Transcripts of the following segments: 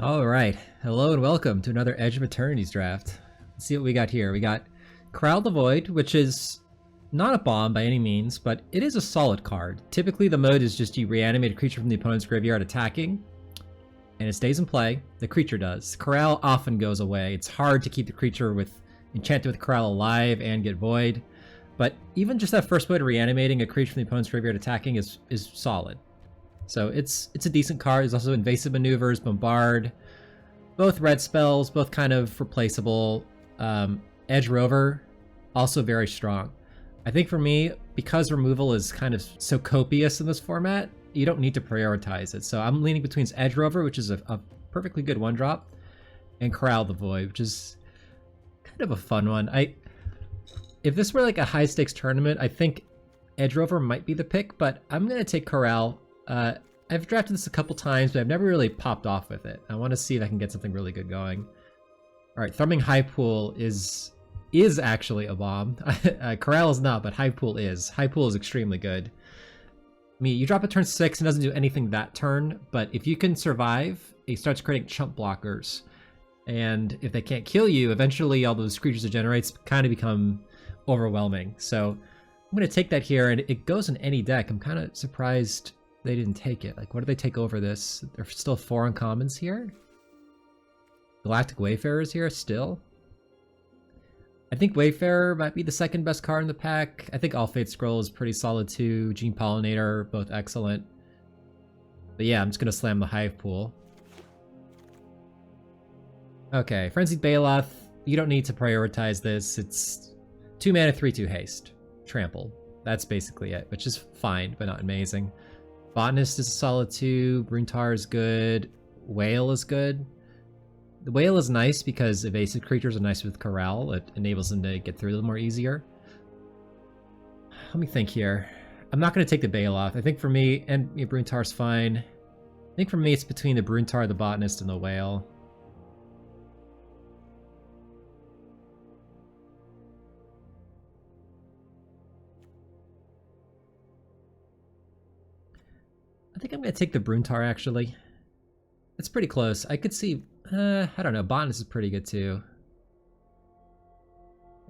All right, hello and welcome to another Edge of Eternities draft. Let's see what we got here. We got Corral the Void, which is not a bomb by any means, but it is a solid card. Typically the mode is just you reanimate a creature from the opponent's graveyard attacking, and it stays in play. The creature does. Corral often goes away. It's hard to keep the creature with Enchanted with Corral alive and get Void, but even just that first void of reanimating a creature from the opponent's graveyard attacking is solid. So it's a decent card. There's also Invasive Maneuvers, Bombard, both red spells, both kind of replaceable. Edge Rover, also very strong. I think for me, because removal is kind of so copious in this format, you don't need to prioritize it. So I'm leaning between Edge Rover, which is a perfectly good one drop, and Corral the Void, which is kind of a fun one. If this were like a high stakes tournament, I think Edge Rover might be the pick, but I'm gonna take Corral. I've drafted this a couple times, but I've never really popped off with it. I want to see if I can get something really good going. All right, Thrumming Hive Pool is actually a bomb. Corral is not, but Hive Pool is. Hive Pool is extremely good. I mean, you drop a turn 6 and doesn't do anything that turn, but if you can survive, it starts creating chump blockers. And if they can't kill you, eventually all those creatures it generates kind of become overwhelming. So I'm going to take that here, and it goes in any deck. I'm kind of surprised they didn't take it. Like, what do they take over this? There's still 4 uncommons here? Galactic Wayfarer is here still? I think Wayfarer might be the second best card in the pack. I think All Fate Scroll is pretty solid too. Gene Pollinator, both excellent. But yeah, I'm just going to slam the Hive Pool. Okay, Frenzied Baloth, you don't need to prioritize this. It's 2 mana, 3/2 haste. Trample. That's basically it, which is fine, but not amazing. Botanist is a solid 2. Bruntar is good. Whale is good. The Whale is nice because evasive creatures are nice with Corral. It enables them to get through a little more easier. Let me think here. I'm not going to take the Baloth. I think for me, and Bruntar's fine. I think for me it's between the Bruntar, the Botanist, and the Whale. I think I'm going to take the Bruntar, actually. It's pretty close. I could see... I don't know. Botanist is pretty good, too.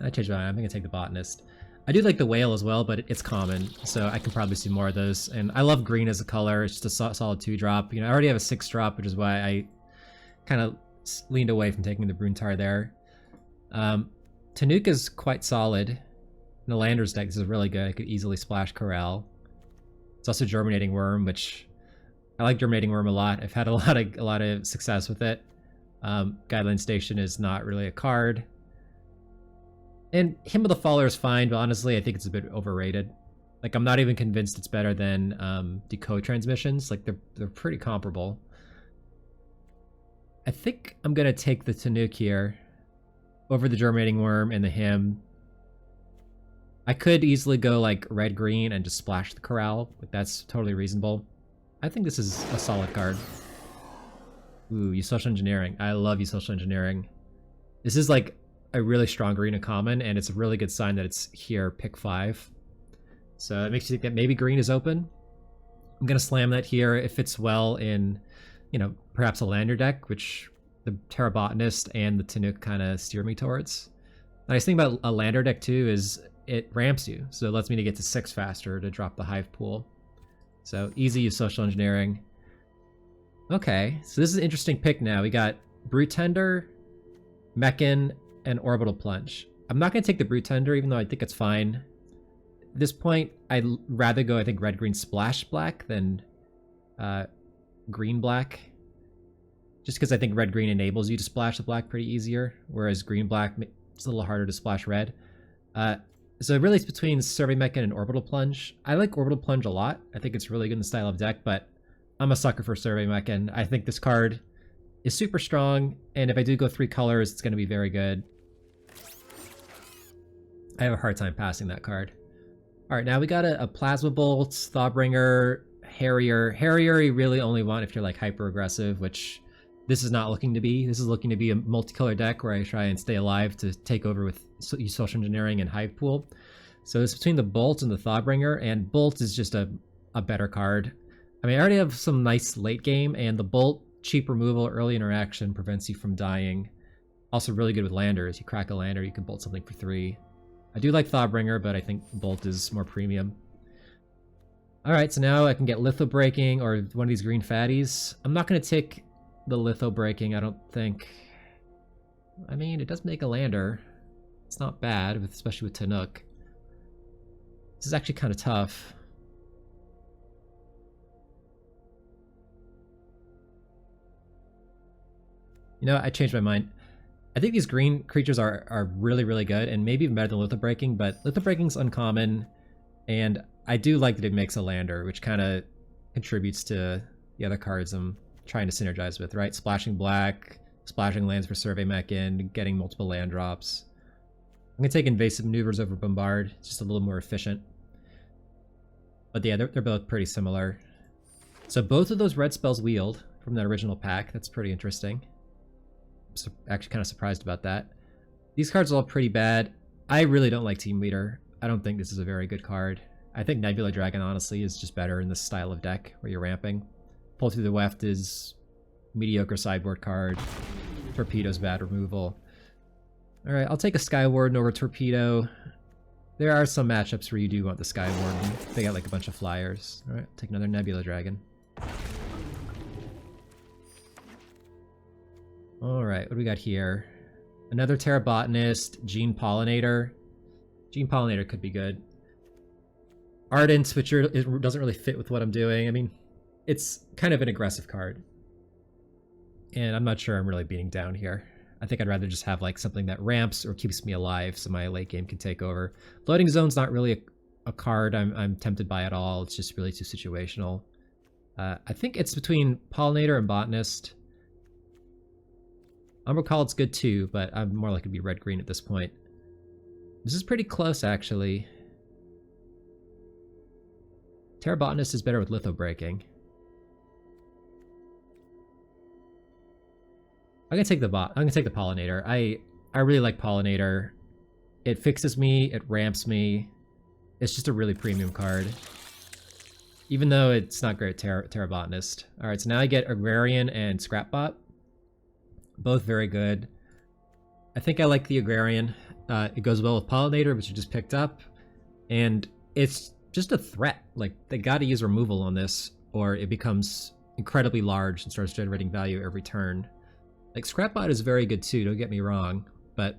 I changed my mind. I'm going to take the Botanist. I do like the Whale as well, but it's common, so I can probably see more of those. And I love green as a color. It's just a solid 2-drop. You know, I already have a 6-drop, which is why I kind of leaned away from taking the Bruntar there. Tanuka is quite solid. In the Landers deck, this is really good. I could easily splash Corral. It's also Germinating Worm, which I like Germinating Worm a lot. I've had a lot of success with it. Guideline Station is not really a card. And Hymn of the Faller is fine, but honestly, I think it's a bit overrated. Like, I'm not even convinced it's better than Decode Transmissions. Like, they're pretty comparable. I think I'm going to take the Tanuk here over the Germinating Worm and the Hymn. I could easily go like red-green and just splash the Corral. Like, that's totally reasonable. I think this is a solid card. Ooh, you Social Engineering. I love you Social Engineering. This is like a really strong green common, and it's a really good sign that it's here, pick 5. So it makes you think that maybe green is open. I'm going to slam that here. It fits well in, you know, perhaps a Lander deck, which the Terra Botanist and the Tanuk kind of steer me towards. The nice thing about a Lander deck too is it ramps you, so it lets me to get to 6 faster to drop the Hive Pool. So easy use Social Engineering. Okay, so this is an interesting pick now. We got Brute Tender, Mechan, and Orbital Plunge. I'm not going to take the Brute Tender, even though I think it's fine. At this point, I'd rather go, I think, red-green splash black than green-black. Just because I think red-green enables you to splash the black pretty easier, whereas green-black, it's a little harder to splash red. So really it's between Survey Mechan and Orbital Plunge. I like Orbital Plunge a lot. I think it's really good in the style of deck, but I'm a sucker for Survey Mechan. I think this card is super strong, and if I do go 3 colors, it's going to be very good. I have a hard time passing that card. Alright, now we got a Plasma Bolt, Thawbringer, Harrier. Harrier you really only want if you're like hyper-aggressive, which this is not looking to be. This is looking to be a multicolor deck where I try and stay alive to take over with Social Engineering and Hive Pool. So it's between the Bolt and the Thawbringer, and Bolt is just a better card. I mean, I already have some nice late game, and the Bolt cheap removal, early interaction, prevents you from dying. Also really good with landers. You crack a lander, you can bolt something for 3. I do like Thawbringer, but I think bolt is more premium. Alright, so now I can get Litho Breaking or one of these green fatties. I'm not going to take the Litho Breaking, I don't think. I mean, it does make a lander. It's not bad, especially with Tanook. This is actually kind of tough. You know, I changed my mind. I think these green creatures are really, really good, and maybe even better than Litho Breaking, but Litho Breaking's uncommon, and I do like that it makes a lander, which kind of contributes to the other cards I'm trying to synergize with, right? Splashing black, splashing lands for Survey Mech in, getting multiple land drops. I'm going to take Invasive Maneuvers over Bombard. It's just a little more efficient. But yeah, they're both pretty similar. So both of those red spells wield from that original pack. That's pretty interesting. I'm actually kind of surprised about that. These cards are all pretty bad. I really don't like Team Leader. I don't think this is a very good card. I think Nebula Dragon, honestly, is just better in this style of deck where you're ramping. Pull Through the Weft is mediocre sideboard card. Torpedo's bad removal. Alright, I'll take a Skywarden over Torpedo. There are some matchups where you do want the Skywarden. They got like a bunch of flyers. Alright, take another Nebula Dragon. Alright, what do we got here? Another Terra Botanist, Gene Pollinator. Gene Pollinator could be good. Ardent Switcher, it doesn't really fit with what I'm doing. I mean, it's kind of an aggressive card. And I'm not sure I'm really beating down here. I think I'd rather just have like something that ramps or keeps me alive so my late game can take over. Floating Zone's not really a card I'm tempted by at all. It's just really too situational. I think it's between Pollinator and Botanist. Umbral Collede's good too, but I'm more likely to be red-green at this point. This is pretty close, actually. Terra Botanist is better with Litho Breaking. I'm gonna take the Pollinator. I really like Pollinator. It fixes me, it ramps me. It's just a really premium card. Even though it's not great at Terra Botanist. Alright, so now I get Agrarian and Scrapbot. Both very good. I think I like the Agrarian. It goes well with Pollinator, which you just picked up. And it's just a threat. Like, they gotta use removal on this, or it becomes incredibly large and starts generating value every turn. Like, Scrapbot is very good too, don't get me wrong, but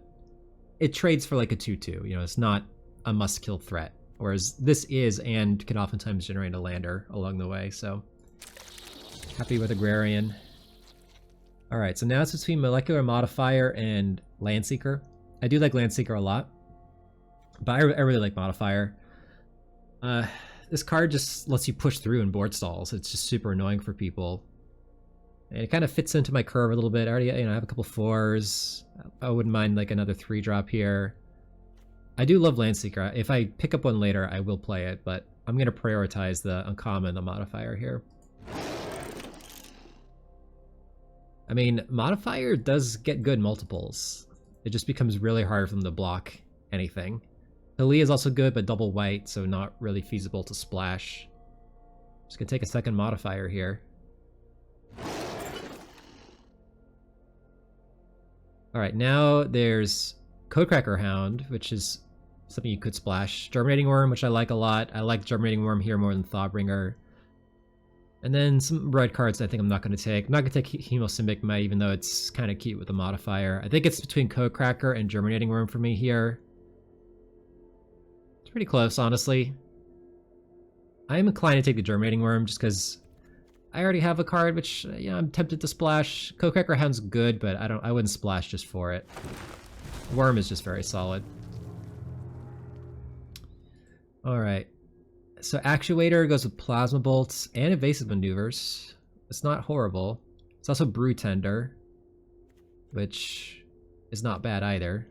it trades for like a 2/2. You know, it's not a must-kill threat. Whereas this is, and can oftentimes generate a lander along the way, so happy with Agrarian. Alright, so now it's between Molecular Modifier and Landseeker. I do like Landseeker a lot, but I really like Modifier. This card just lets you push through in board stalls. It's just super annoying for people. And it kind of fits into my curve a little bit. I already, I have a couple 4s. I wouldn't mind like another 3-drop here. I do love Landseeker. If I pick up one later, I will play it, but I'm going to prioritize the uncommon, the Modifier here. I mean, Modifier does get good multiples. It just becomes really hard for them to block anything. Hali is also good, but double white, so not really feasible to splash. Just gonna take a second Modifier here. Alright, now there's Codecracker Hound, which is something you could splash. Germinating Worm, which I like a lot. I like Germinating Worm here more than Thawbringer. And then some red cards I think I'm not going to take. I'm not going to take Hemosymbic Might, even though it's kind of cute with the modifier. I think it's between Codecracker and Germinating Worm for me here. It's pretty close, honestly. I am inclined to take the Germinating Worm just because I already have a card which, I'm tempted to splash. Codecracker Hound's good, but I wouldn't splash just for it. Worm is just very solid. Alright. So Actuator goes with Plasma Bolts and Evasive Maneuvers. It's not horrible. It's also Brew Tender, which is not bad either.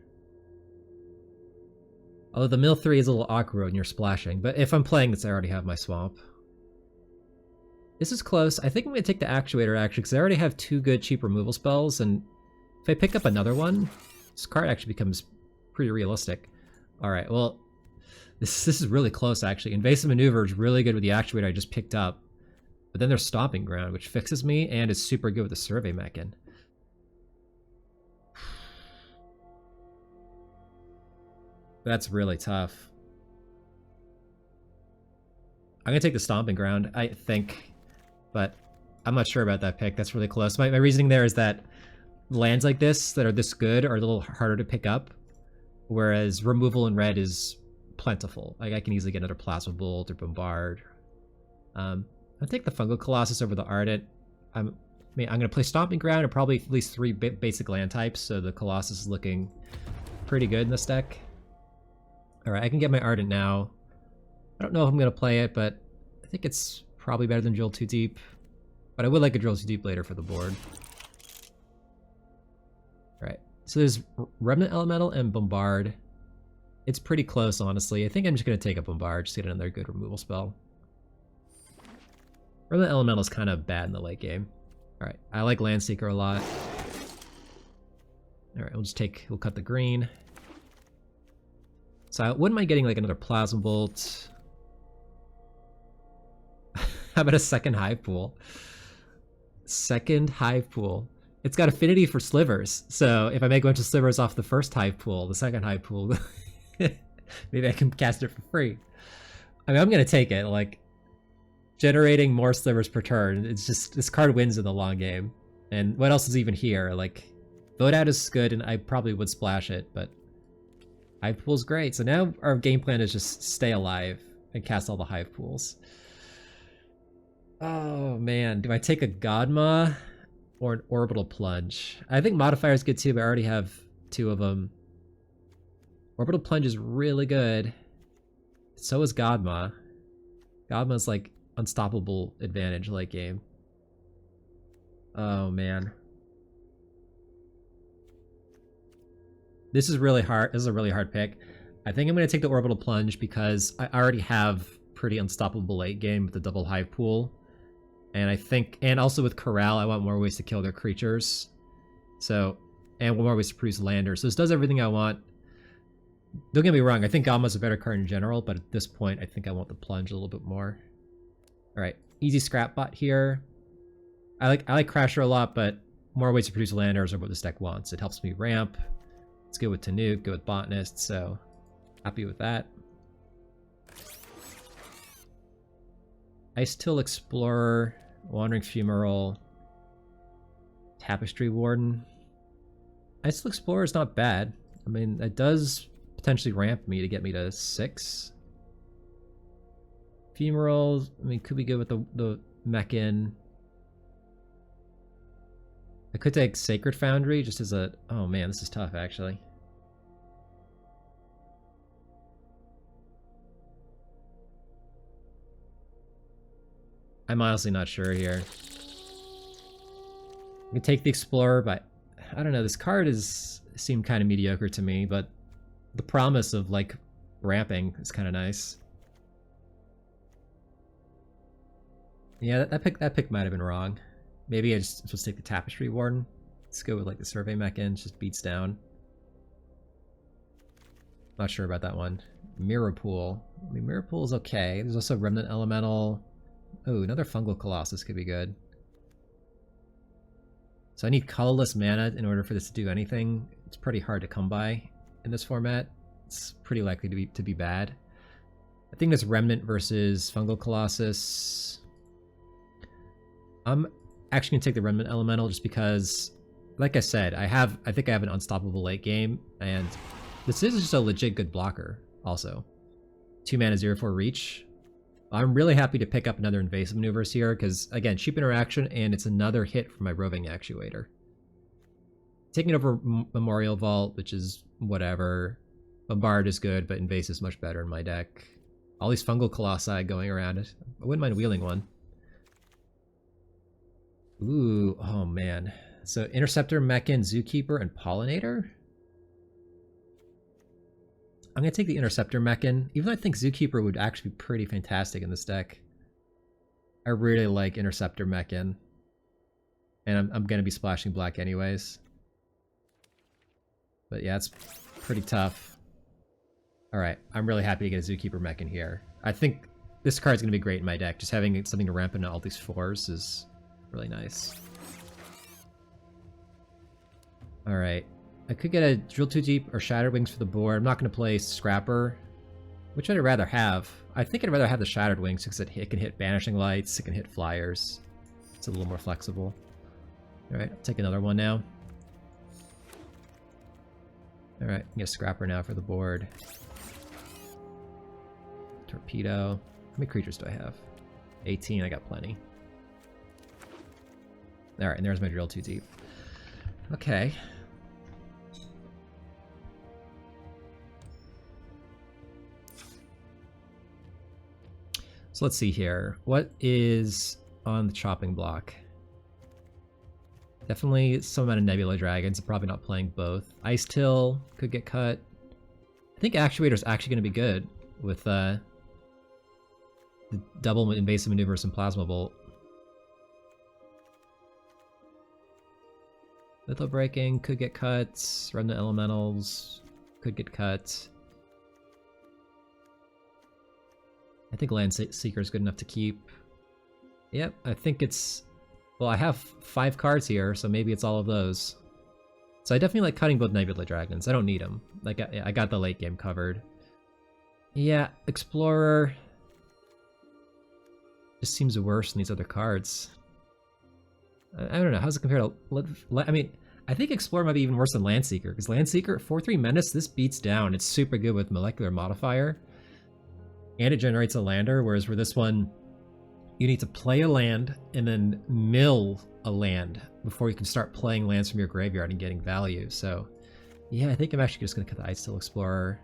Although the Mill 3 is a little awkward when you're splashing, but if I'm playing this, I already have my Swamp. This is close. I think I'm going to take the Actuator, actually, because I already have 2 good cheap removal spells, and if I pick up another one, this card actually becomes pretty realistic. Alright, well, this is really close, actually. Invasive Maneuver is really good with the Actuator I just picked up. But then there's Stomping Ground, which fixes me and is super good with the Survey Mechan. That's really tough. I'm going to take the Stomping Ground, I think. But I'm not sure about that pick. That's really close. My reasoning there is that lands like this that are this good are a little harder to pick up. Whereas removal in red is plentiful. Like I can easily get another Plasma Bolt or Bombard. I'll take the Fungal Colossus over the Ardent. I'm going to play Stomping Ground and probably at least 3 basic land types, so the Colossus is looking pretty good in this deck. Alright, I can get my Ardent now. I don't know if I'm going to play it, but I think it's probably better than Drill Too Deep. But I would like a Drill Too Deep later for the board. Alright, so there's Remnant Elemental and Bombard. It's pretty close, honestly. I think I'm just going to take a Bombard, just get another good removal spell. Remnant Elemental is kind of bad in the late game. Alright, I like Landseeker a lot. Alright, we'll cut the green. So I wouldn't mind getting like another Plasma Bolt. How about a second Hive Pool? Second Hive Pool. It's got Affinity for Slivers, so if I make a bunch of Slivers off the first Hive Pool, the second Hive Pool, maybe I can cast it for free. I mean, I'm gonna take it, like, generating more Slivers per turn, it's just, this card wins in the long game. And what else is even here? Like, Vote Out is good, and I probably would splash it, but Hive Pool's great. So now our game plan is just stay alive and cast all the Hive Pools. Oh man, do I take a Godma or an Orbital Plunge? I think Modifier is good too, but I already have 2 of them. Orbital Plunge is really good. So is Godma. Godma's like unstoppable advantage late game. Oh man. This is really hard. This is a really hard pick. I think I'm going to take the Orbital Plunge because I already have pretty unstoppable late game with the double Hive Pool. And I think, and also with Corral, I want more ways to kill their creatures. So, and more ways to produce landers. So this does everything I want. Don't get me wrong, I think Gamma's a better card in general, but at this point, I think I want the Plunge a little bit more. Alright, easy scrap bot here. I like Crasher a lot, but more ways to produce landers are what this deck wants. It helps me ramp. It's good with Tanuk, good with Botanist, so happy with that. Ice-Till Explorer, Wandering Fumarole, Tapestry Warden. Ice-Till Explorer is not bad. I mean, it does potentially ramp me to get me to 6. Fumarole, I mean, could be good with the Mechan. I could take Sacred Foundry just as a... Oh man, this is tough actually. I'm honestly not sure here. I can take the Explorer, but I don't know, this card seemed kind of mediocre to me, but the promise of like ramping is kind of nice. Yeah, that pick might have been wrong. Maybe I'm supposed to take the Tapestry Warden. Let's go with like the Survey Mechan, just beats down. Not sure about that one. Mirror Pool. I mean, Mirror Pool is okay. There's also Remnant Elemental. Oh, another Fungal Colossus could be good. So I need colorless mana in order for this to do anything. It's pretty hard to come by in this format. It's pretty likely to be bad. I think this Remnant versus Fungal Colossus. I'm actually gonna take the Remnant Elemental just because, like I said, I think I have an unstoppable late game, and this is just a legit good blocker also. 2 mana 0/4 reach. I'm really happy to pick up another Invasive Maneuvers here because, again, cheap interaction, and it's another hit for my Roving Actuator. Taking over Memorial Vault, which is whatever. Bombard is good, but Invasive is much better in my deck. All these Fungal Colossi going around it. I wouldn't mind wheeling one. Ooh, oh man. So Interceptor, Mechan, Zookeeper, and Pollinator? I'm going to take the Interceptor Mechan, even though I think Zookeeper would actually be pretty fantastic in this deck. I really like Interceptor Mechan. And I'm going to be splashing black anyways. But yeah, it's pretty tough. Alright, I'm really happy to get a Zookeeper Mechan here. I think this card's going to be great in my deck. Just having something to ramp into all these 4s is really nice. Alright. I could get a Drill Too Deep or Shattered Wings for the board. I'm not going to play Scrapper. Which would I rather have? I think I'd rather have the Shattered Wings because it can hit Banishing Lights, it can hit Flyers. It's a little more flexible. Alright, I'll take another one now. Alright, get a Scrapper now for the board. Torpedo. How many creatures do I have? 18, I got plenty. Alright, and there's my Drill Too Deep. Okay. So let's see here. What is on the chopping block? Definitely some amount of Nebula Dragons. I'm probably not playing both. Ice Till could get cut. I think Actuator's actually going to be good with the double invasive maneuvers and Plasma Bolt. Litho Breaking could get cut. Remnant Elementals could get cut. I think Land Seeker is good enough to keep. Yep, I think it's... Well, I have 5 cards here, so maybe it's all of those. So I definitely like cutting both Nebula Dragons. I don't need them. Like, I got the late game covered. Yeah, Explorer just seems worse than these other cards. I don't know. How's it compared to... I mean, I think Explorer might be even worse than Landseeker, because Landseeker, 4/3 Menace, this beats down. It's super good with Molecular Modifier. And it generates a lander, whereas for this one, you need to play a land and then mill a land before you can start playing lands from your graveyard and getting value. So, yeah, I think I'm actually just going to cut the Ice Still Explorer.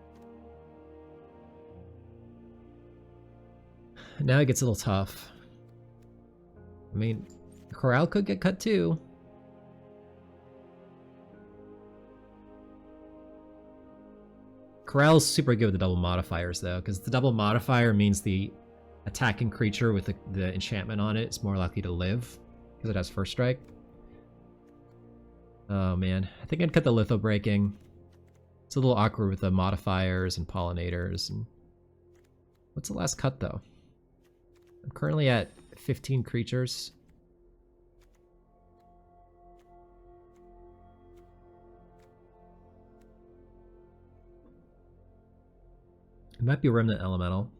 Now it gets a little tough. I mean, Corral could get cut too. Corral's super good with the double modifiers though, because the double modifier means the attacking creature with the enchantment on it is more likely to live, because it has first strike. Oh man, I think I'd cut the Litho Breaking. It's a little awkward with the modifiers and pollinators. And what's the last cut though? I'm currently at 15 creatures. It might be a Remnant Elemental.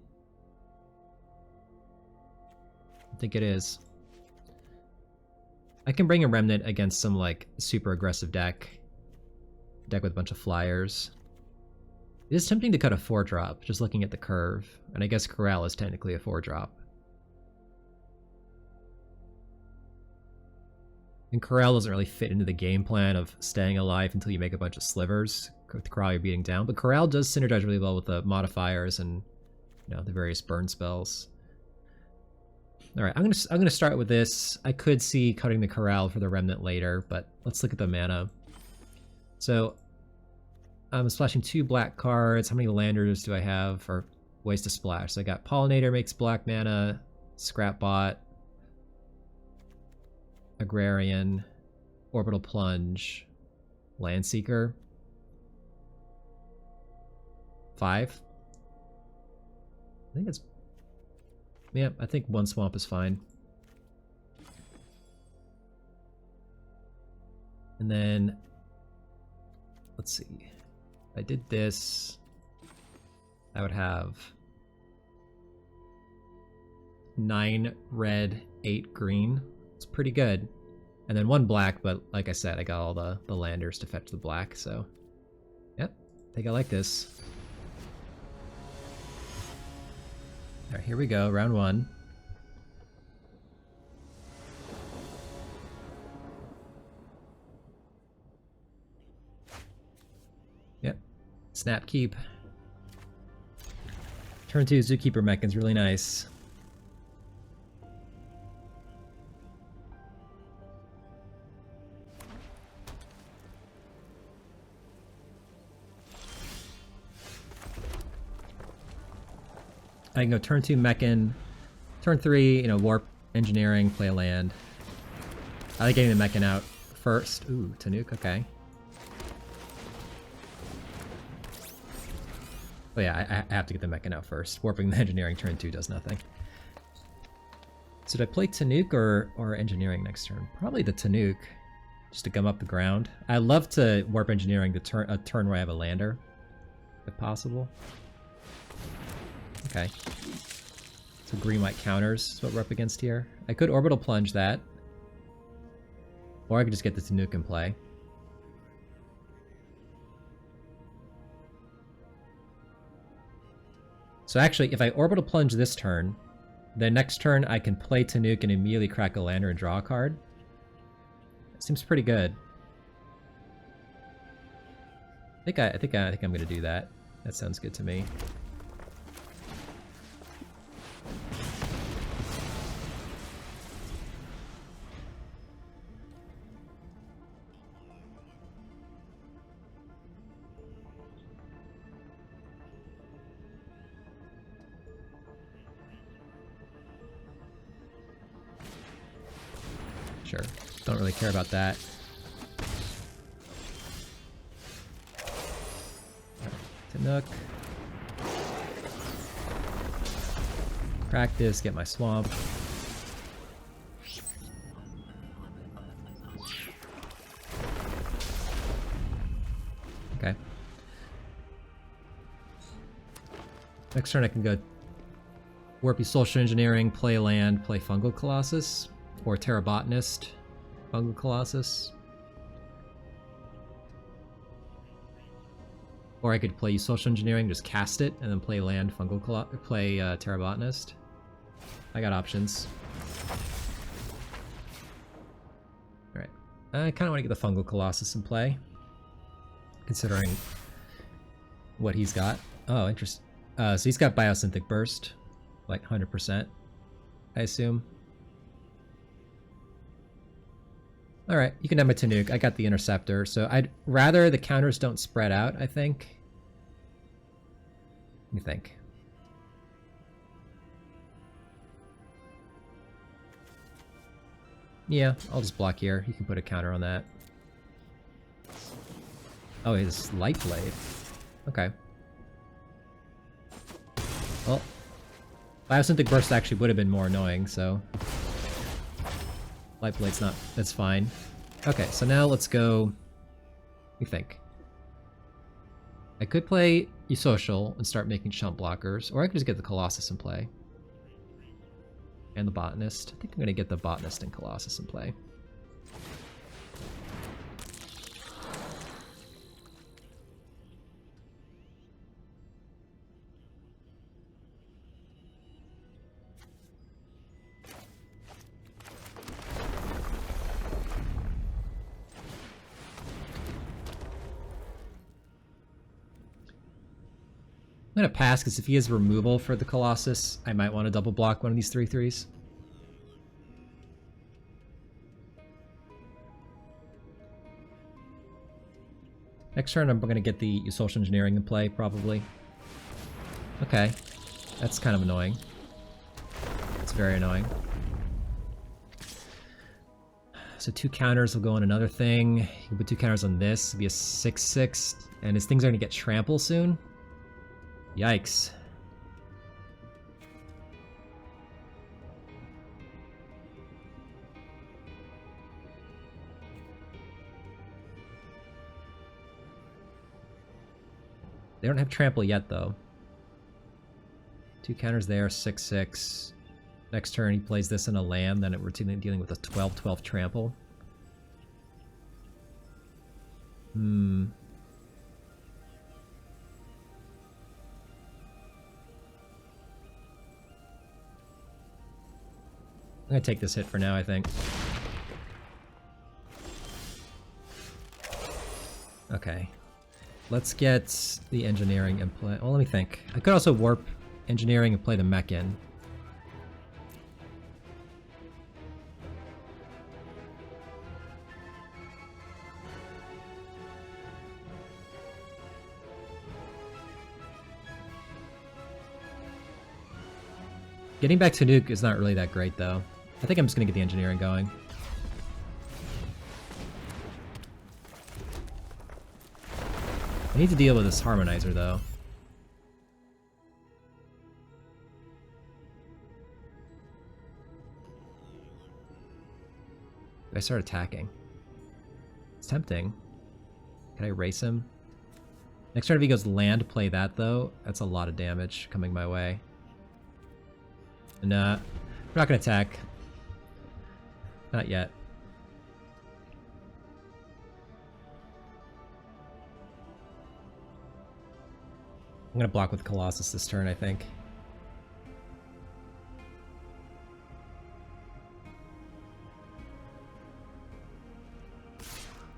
I think it is. I can bring a Remnant against some like super aggressive deck with a bunch of flyers. It is tempting to cut a 4-drop, just looking at the curve. And I guess Corral is technically a 4-drop. And Corral doesn't really fit into the game plan of staying alive until you make a bunch of slivers. With Corral, you're beating down. But Corral does synergize really well with the modifiers and, you know, the various burn spells. Alright, I'm gonna start with this. I could see cutting the Corral for the Remnant later, but let's look at the mana. So, I'm splashing 2 black cards. How many landers do I have for ways to splash? So I got Pollinator makes black mana, Scrapbot, Agrarian, Orbital Plunge, Landseeker. 5. I think it's... Yeah, I think 1 swamp is fine. And then... Let's see. If I did this... I would have... 9 red, 8 green. It's pretty good. And then 1 black, but like I said, I got all the landers to fetch the black, so... Yep, I think I like this. Alright, here we go, round 1. Yep. Snap Keep. Turn 2 Zookeeper Mechan's really nice. I can go turn 2 Mechan, turn 3, you know, Warp Engineering, play a land. I like getting the Mechan out first. Ooh, Tanuk, okay. But yeah, I have to get the Mechan out first. Warping the Engineering turn 2 does nothing. So did I play Tanuki or Engineering next turn? Probably the Tanuki, just to gum up the ground. I love to Warp Engineering a turn where I have a lander, if possible. Okay. So green-white counters is what we're up against here. I could Orbital Plunge that. Or I could just get the Tanuki in play. So actually, if I Orbital Plunge this turn, the next turn I can play Tanuki and immediately crack a lander and draw a card. That seems pretty good. I think I'm gonna do that. That sounds good to me. Sure. Don't really care about that. Tanuki. Crack this, get my swamp. Okay. Next turn I can go Warpy Social Engineering, play land, play Fungal Colossus. Or Terra Botanist, Fungal Colossus. Or I could play Social Engineering, just cast it, and then play land, play Terra Botanist. I got options. Alright. I kind of want to get the Fungal Colossus in play. Considering what he's got. Oh, interesting. So he's got Biosynthetic Burst. Like 100%, I assume. Alright, you can have my Tanuki. I got the Interceptor, so I'd rather the counters don't spread out, I think. Let me think. Yeah, I'll just block here. You can put a counter on that. Oh, his Light Blade. Okay. Well, Biosynthetic Burst actually would have been more annoying, so... Light Blade's not... that's fine. Okay, so now let's go... Let me think. I could play Eusocial and start making chump blockers, or I could just get the Colossus in play. And the Botanist. I think I'm gonna get the Botanist and Colossus in play. I'm gonna pass because if he has removal for the Colossus, I might want to double block one of these 3/3s. Next turn I'm gonna get the Social Engineering in play, probably. Okay. That's kind of annoying. It's very annoying. So 2 counters will go on another thing. You can put 2 counters on this. It'll be a 6/6. And his things are gonna get trample soon. Yikes. They don't have trample yet, though. 2 counters there, 6/6. Next turn he plays this in a land, then we're dealing with a 12/12 trample. I'm gonna take this hit for now, I think. Okay. Let's get the Engineering in play. Well, let me think. I could also Warp Engineering and play the mech in. Getting back to Nuke is not really that great, though. I think I'm just gonna get the Engineering going. I need to deal with this Harmonizer, though. I start attacking? It's tempting. Can I race him? Next turn if he goes land, play that though. That's a lot of damage coming my way. Nah, we're not gonna attack. Not yet. I'm gonna block with Colossus this turn, I think.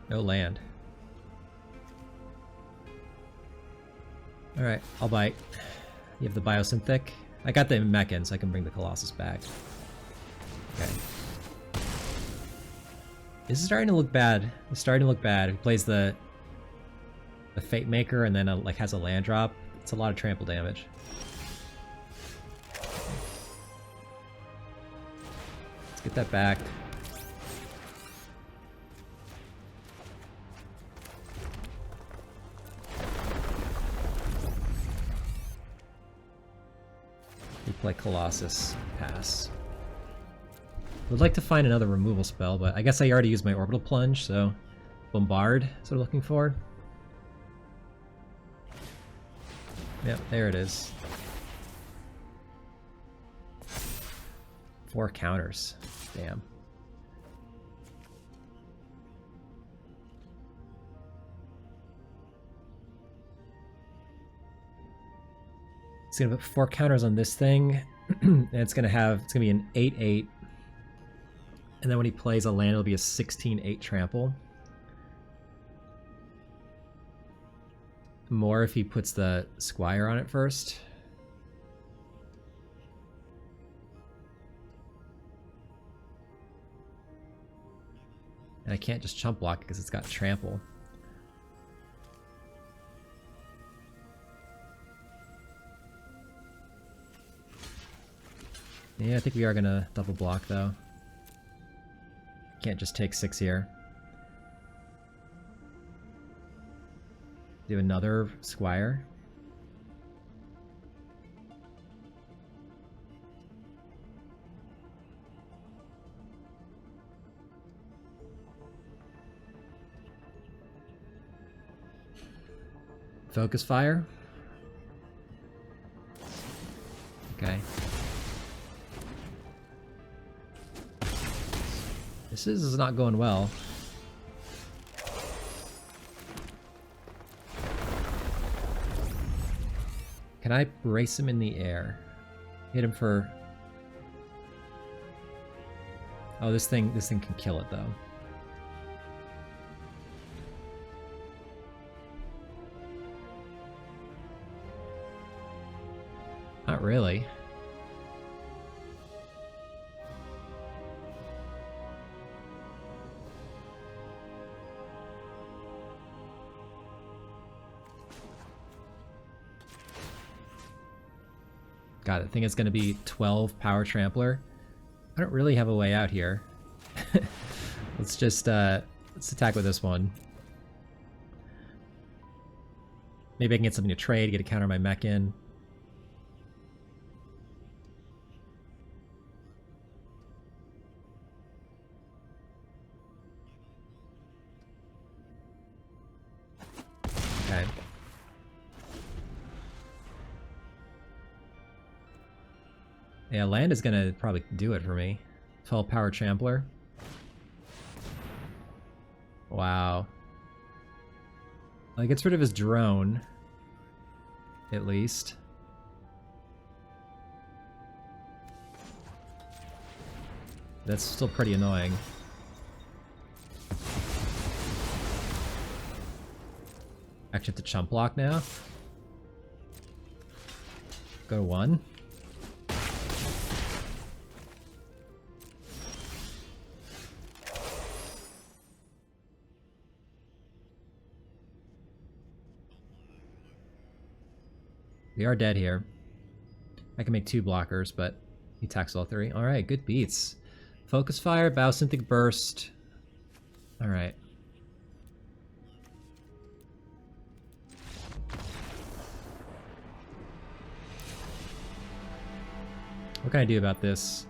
No land. Alright, I'll bite. You have the Biosynthetic. I got the mech in, so I can bring the Colossus back. Okay. This is starting to look bad. It's starting to look bad. He plays the Fate Maker and then like has a land drop. It's a lot of trample damage. Let's get that back. We play Colossus. Pass. Would like to find another removal spell, but I guess I already used my Orbital Plunge, so Bombard is what I'm looking for. Yep, there it is. 4 counters. Damn. It's gonna put 4 counters on this thing, and it's gonna be an 8/8. And then when he plays a land, it'll be a 16/8 trample. More if he puts the Squire on it first. And I can't just chump block because it's got trample. Yeah, I think we are gonna double block though. Can't just take 6 here. Do another Squire. Focus Fire. Okay. This is not going well. Can I brace him in the air? Hit him for... Oh, this thing can kill it though. Not really. God, I think it's going to be 12 Power Trampler. I don't really have a way out here. Let's just let's attack with this one. Maybe I can get something to trade, get a counter on my mech in. Okay. Yeah, land is gonna probably do it for me. 12 Power Trampler. Wow. Well, he gets rid of his drone. At least. That's still pretty annoying. Actually have to chump block now. Go to 1. We are dead here. I can make 2 blockers, but he attacks all 3. Alright, good beats. Focus Fire, Biosynthetic Burst. Alright. What can I do about this?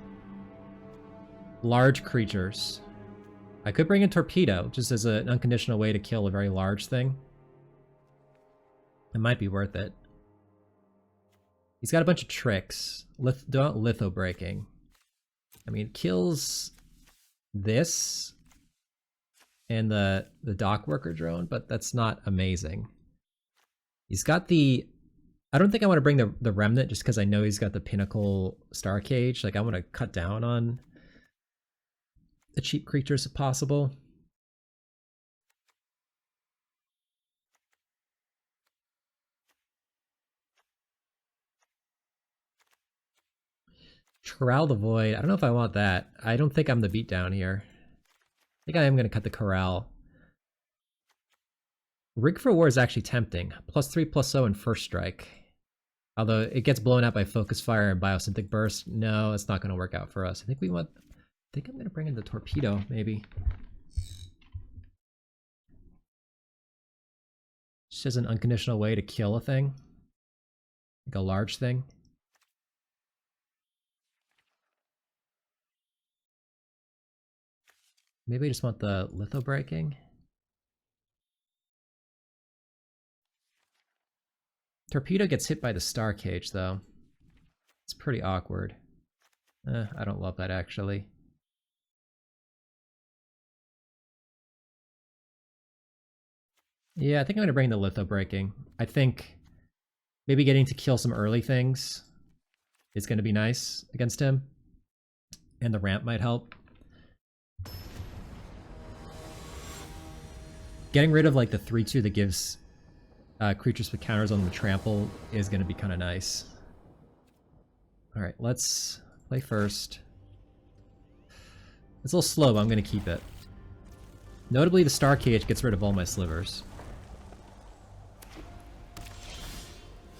Large creatures. I could bring in Torpedo, just as an unconditional way to kill a very large thing. It might be worth it. He's got a bunch of tricks. Litho breaking. I mean, it kills this and the dock worker drone, but that's not amazing. He's got the... I don't think I want to bring the Remnant just because I know he's got the Pinnacle Star Cage. Like, I want to cut down on the cheap creatures if possible. Corral the Void. I don't know if I want that. I don't think I'm the beatdown here. I think I am going to cut the Corral. Rig for War is actually tempting. +3/+0 and First Strike. Although it gets blown out by Focus Fire and Biosynthetic Burst. No, it's not going to work out for us. I think we want... I think I'm going to bring in the Torpedo, maybe. Just as an unconditional way to kill a thing. Like a large thing. Maybe I just want the Litho breaking. Torpedo gets hit by the Star Cage, though. It's pretty awkward. I don't love that, actually. Yeah, I think I'm going to bring the Litho breaking. I think maybe getting to kill some early things is going to be nice against him. And the ramp might help. Getting rid of like the 3/2 that gives creatures with counters on the trample is going to be kind of nice. Alright, let's play first. It's a little slow, but I'm going to keep it. Notably, the Star Cage gets rid of all my Slivers.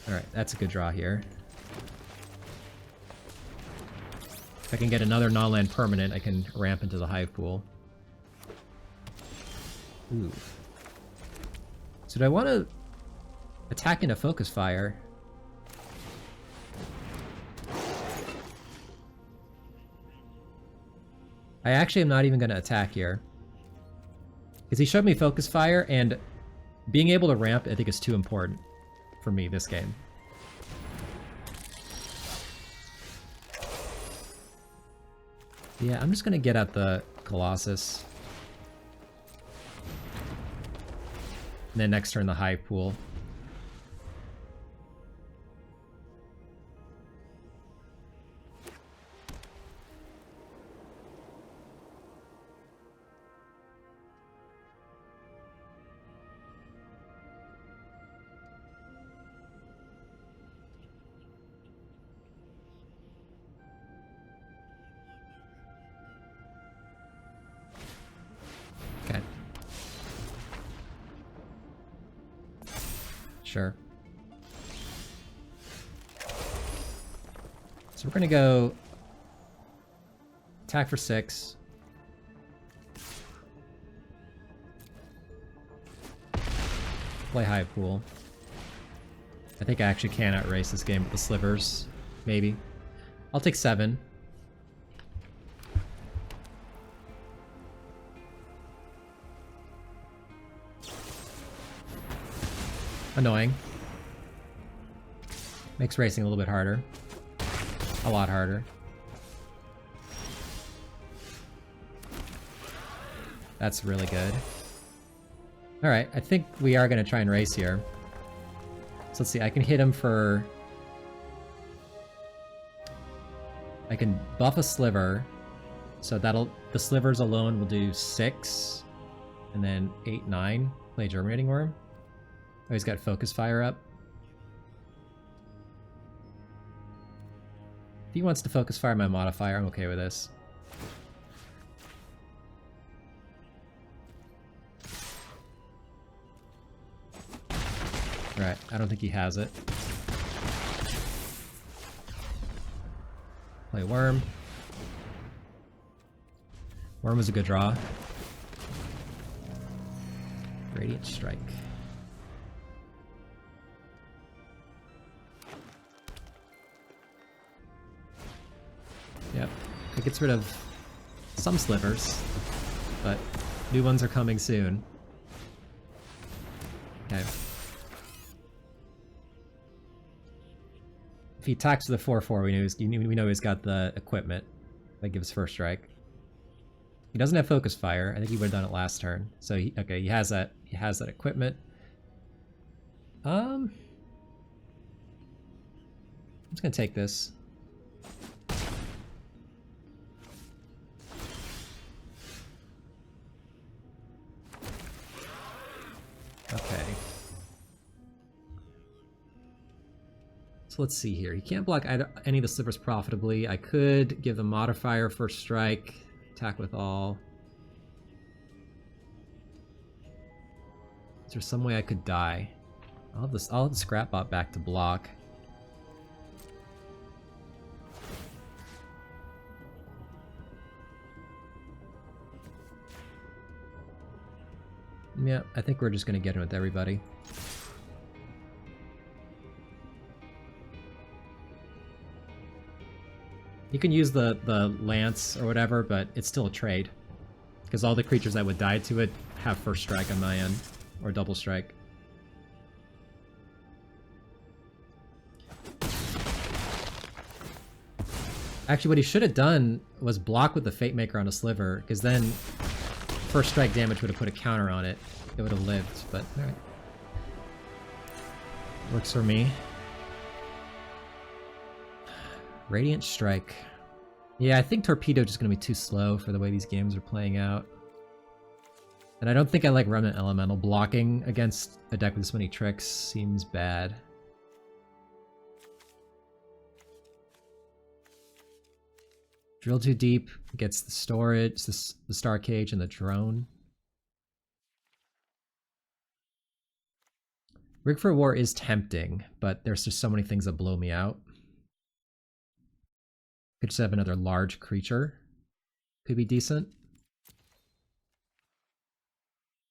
Alright, that's a good draw here. If I can get another non-land permanent, I can ramp into the Hive Pool. Ooh. So do I want to attack into Focus Fire? I actually am not even going to attack here. Because he showed me Focus Fire, and being able to ramp I think is too important for me this game. Yeah, I'm just going to get at the Colossus. And then next turn the Hive Pool. Okay. Sure. So we're gonna go attack for 6. Play Hive Pool. I think I actually can outrace this game with the Slivers. Maybe. I'll take 7. Annoying. Makes racing a little bit harder. A lot harder. That's really good. Alright, I think we are going to try and race here. So let's see, I can hit him for... I can buff a Sliver. So that'll... The Slivers alone will do 6. And then 8, 9. Play Germinating Worm. Oh, he's got Focus Fire up. If he wants to Focus Fire my modifier, I'm okay with this. Alright, I don't think he has it. Play Worm. Worm was a good draw. Radiant Strike. Yep, it gets rid of some Slivers. but new ones are coming soon. Okay. If he attacks with a 4/4, we know he's got the equipment that gives first strike. He doesn't have focus fire. I think he would have done it last turn. So okay, he has that. He has that equipment. I'm just gonna take this. Okay. So let's see here. He can't block any of the slivers profitably. I could give the modifier first strike, attack with all. Is there some way I could die? I'll have the scrap bot back to block. Yeah, I think we're just gonna get in with everybody. You can use the lance or whatever, but it's still a trade. Because all the creatures that would die to it have first strike on my end. Or double strike. Actually, what he should have done was block with the Fate Maker on a sliver, because then first strike damage would have put a counter on it. It would have lived, but alright. Works for me. Radiant Strike. Yeah, I think Torpedo just going to be too slow for the way these games are playing out. And I don't think I like Remnant Elemental. Blocking against a deck with this many tricks seems bad. Drill too deep gets the storage, the Star Cage, and the drone. Rig for War is tempting, but there's just so many things that blow me out. Could just have another large creature. Could be decent.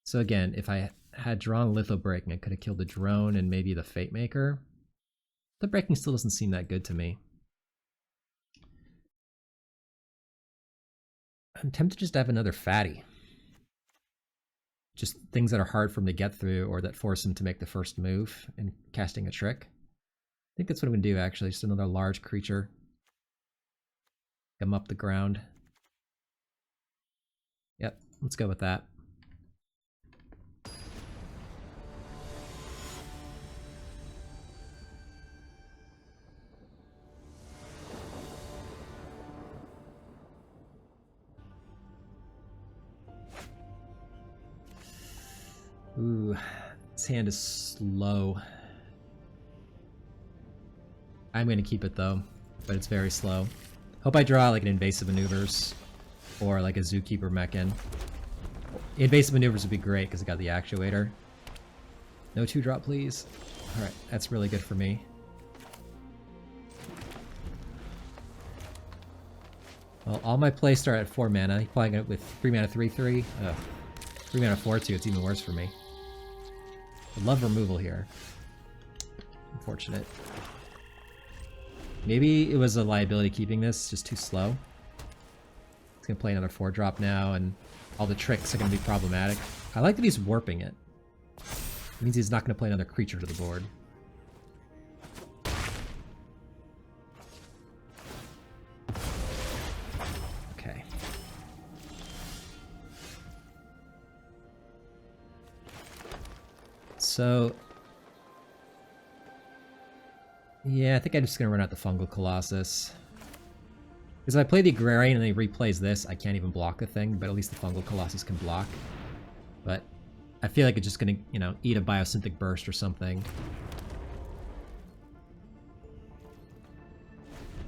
So again, if I had drawn Litho Breaking, I could have killed the drone and maybe the Fate Maker. The breaking still doesn't seem that good to me. I'm tempted just to have another fatty. Just things that are hard for him to get through or that force him to make the first move and casting a trick. I think that's what I'm going to do, actually. Just another large creature. Come up the ground. Yep, let's go with that. Ooh, this hand is slow. I'm going to keep it though, but it's very slow. Hope I draw like an Invasive Maneuvers or like a Zookeeper Mechan. Invasive Maneuvers would be great because it got the actuator. No 2-drop, please. Alright, that's really good for me. Well, all my plays start at 4 mana. He's playing it with 3 mana 3/3. Ugh. 3 mana 4/2, it's even worse for me. I love removal here. Unfortunate. Maybe it was a liability keeping this, just too slow. He's gonna play another 4-drop now, and all the tricks are gonna be problematic. I like that he's warping it. It means he's not gonna play another creature to the board. Okay. So... yeah, I think I'm just gonna run out the Fungal Colossus. Because if I play the Agrarian and then he replays this, I can't even block the thing, but at least the Fungal Colossus can block. But I feel like it's just gonna, you know, eat a Biosynthetic Burst or something.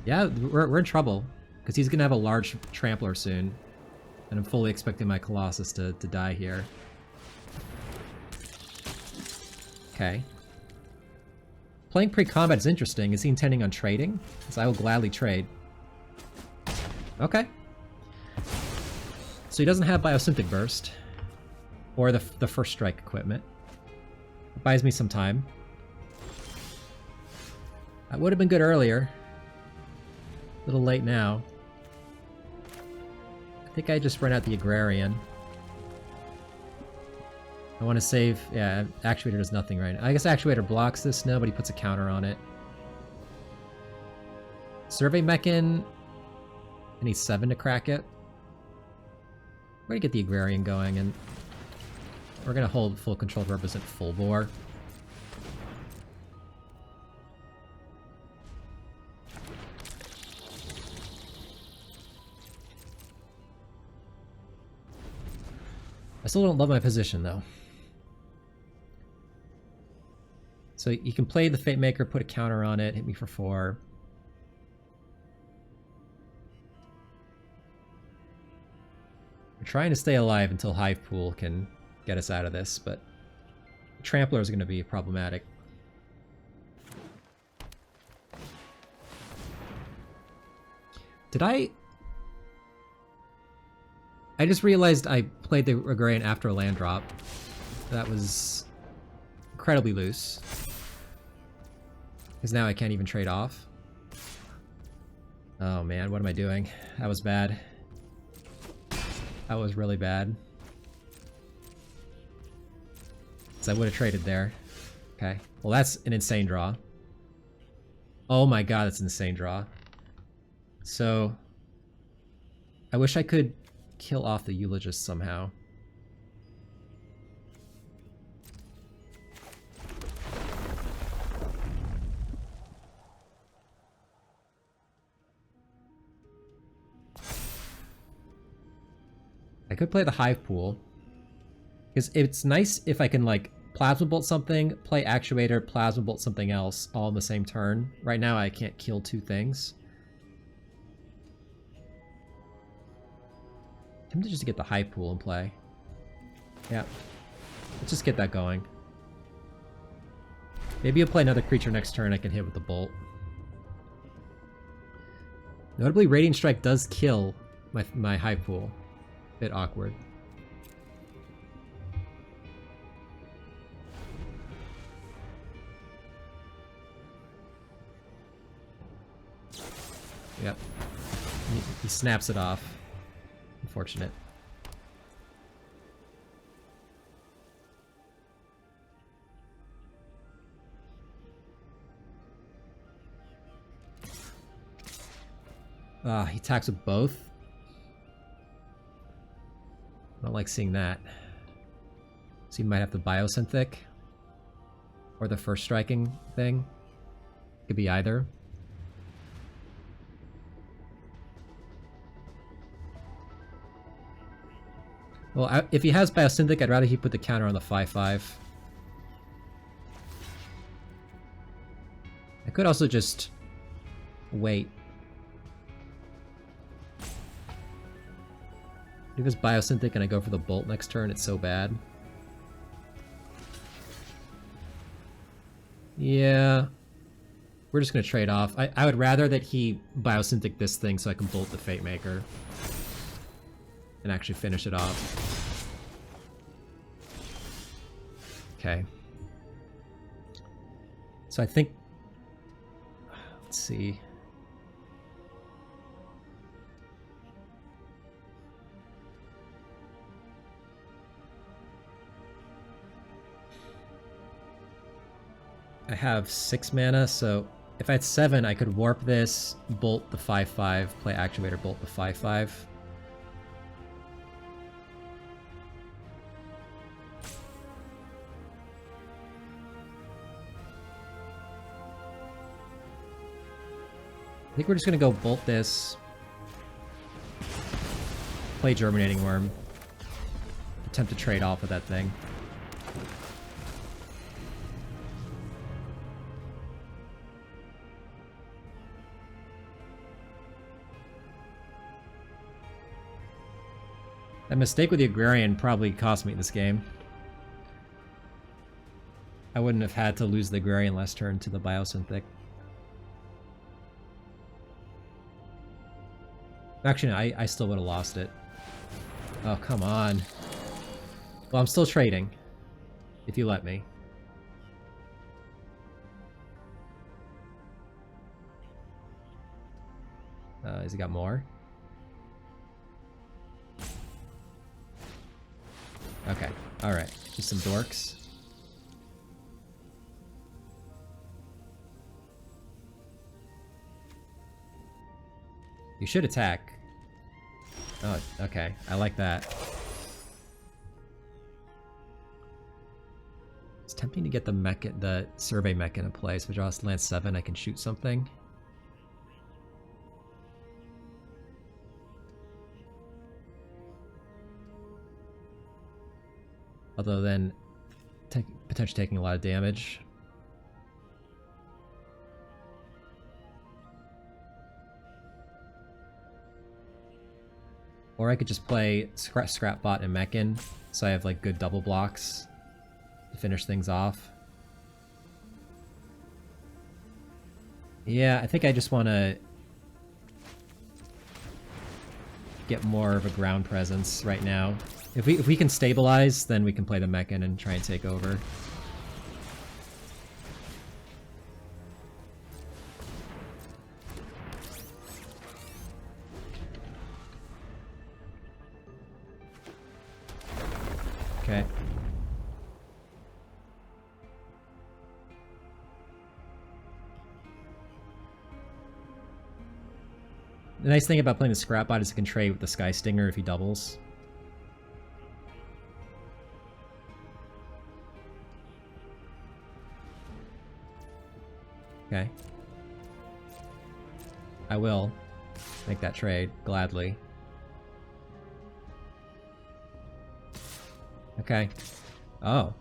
Yeah, we're in trouble. Because he's gonna have a large Trampler soon. And I'm fully expecting my Colossus to die here. Okay. Playing pre-combat is interesting. Is he intending on trading? Because I will gladly trade. Okay. So he doesn't have Biosynthetic Burst. Or the first strike equipment. It buys me some time. That would have been good earlier. A little late now. I think I just run out the Agrarian. I want to save... Yeah, Actuator does nothing right now. I guess Actuator blocks this now, but he puts a counter on it. Survey Mechan... I need 7 to crack it. We're gonna get the Agrarian going, and we're gonna hold full control to represent full bore. I still don't love my position, though. So you can play the Fate Maker, put a counter on it, hit me for 4. We're trying to stay alive until Hive Pool can get us out of this, but Trampler is going to be problematic. Did I just realized I played the Agrarian after a land drop. That was incredibly loose. Because now I can't even trade off. Oh man, what am I doing? That was bad. That was really bad. So I would have traded there. Okay. Well, that's an insane draw. Oh my god, that's an insane draw. So I wish I could kill off the Eulogist somehow. I could play the Hive Pool. Because it's nice if I can, like, Plasma Bolt something, play Actuator, Plasma Bolt something else, all in the same turn. Right now I can't kill 2 things. I'm tempted just to get the Hive Pool in play. Yeah. Let's just get that going. Maybe I'll play another creature next turn I can hit with the Bolt. Notably, Radiant Strike does kill my Hive Pool. Bit awkward. Yep. He snaps it off. Unfortunate. Ah, he attacks with both. I don't like seeing that. So you might have the Biosynthetic. Or the first striking thing. Could be either. Well, if he has Biosynthetic, I'd rather he put the counter on the 5/5. I could also just wait. If it's Biosynthetic and I go for the Bolt next turn, it's so bad. Yeah. We're just going to trade off. I would rather that he Biosynthetic this thing so I can Bolt the Fate Maker. And actually finish it off. Okay. So I think... Let's see... I have 6 mana, so if I had 7, I could warp this, bolt the 5/5, play Actuator, bolt the 5/5. I think we're just gonna go bolt this, play Germinating Worm, attempt to trade off with that thing. That mistake with the Agrarian probably cost me this game. I wouldn't have had to lose the Agrarian last turn to the Biosynthetic. Actually, no, I still would have lost it. Oh, come on. Well, I'm still trading. If you let me. Has he got more? Okay, alright. Just some dorks. You should attack. Oh, okay. I like that. It's tempting to get the survey mech into play. So if I draw land 7, I can shoot something. Although then, potentially taking a lot of damage. Or I could just play Scrapbot and Mechan, so I have like good double blocks to finish things off. Yeah, I think I just want to get more of a ground presence right now. If we can stabilize, then we can play the Mechan and try and take over. Okay. The nice thing about playing the Scrapbot is it can trade with the Sky Stinger if he doubles. Okay. I will make that trade, gladly. Okay. Oh.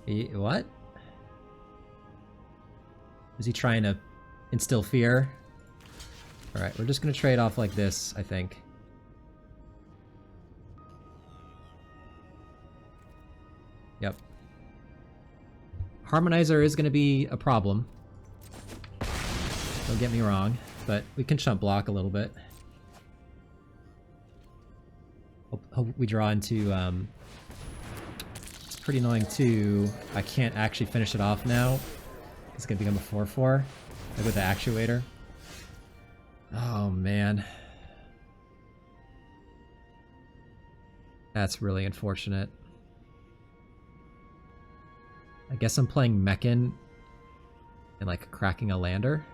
What? Is he trying to instill fear? Alright, we're just gonna trade off like this, I think. Yep. Harmonizer is gonna be a problem. Don't get me wrong, but we can chump block a little bit. Hope we draw into, it's pretty annoying too. I can't actually finish it off now. It's gonna become a 4/4, like with the actuator. Oh man. That's really unfortunate. I guess I'm playing Mechan and like cracking a lander.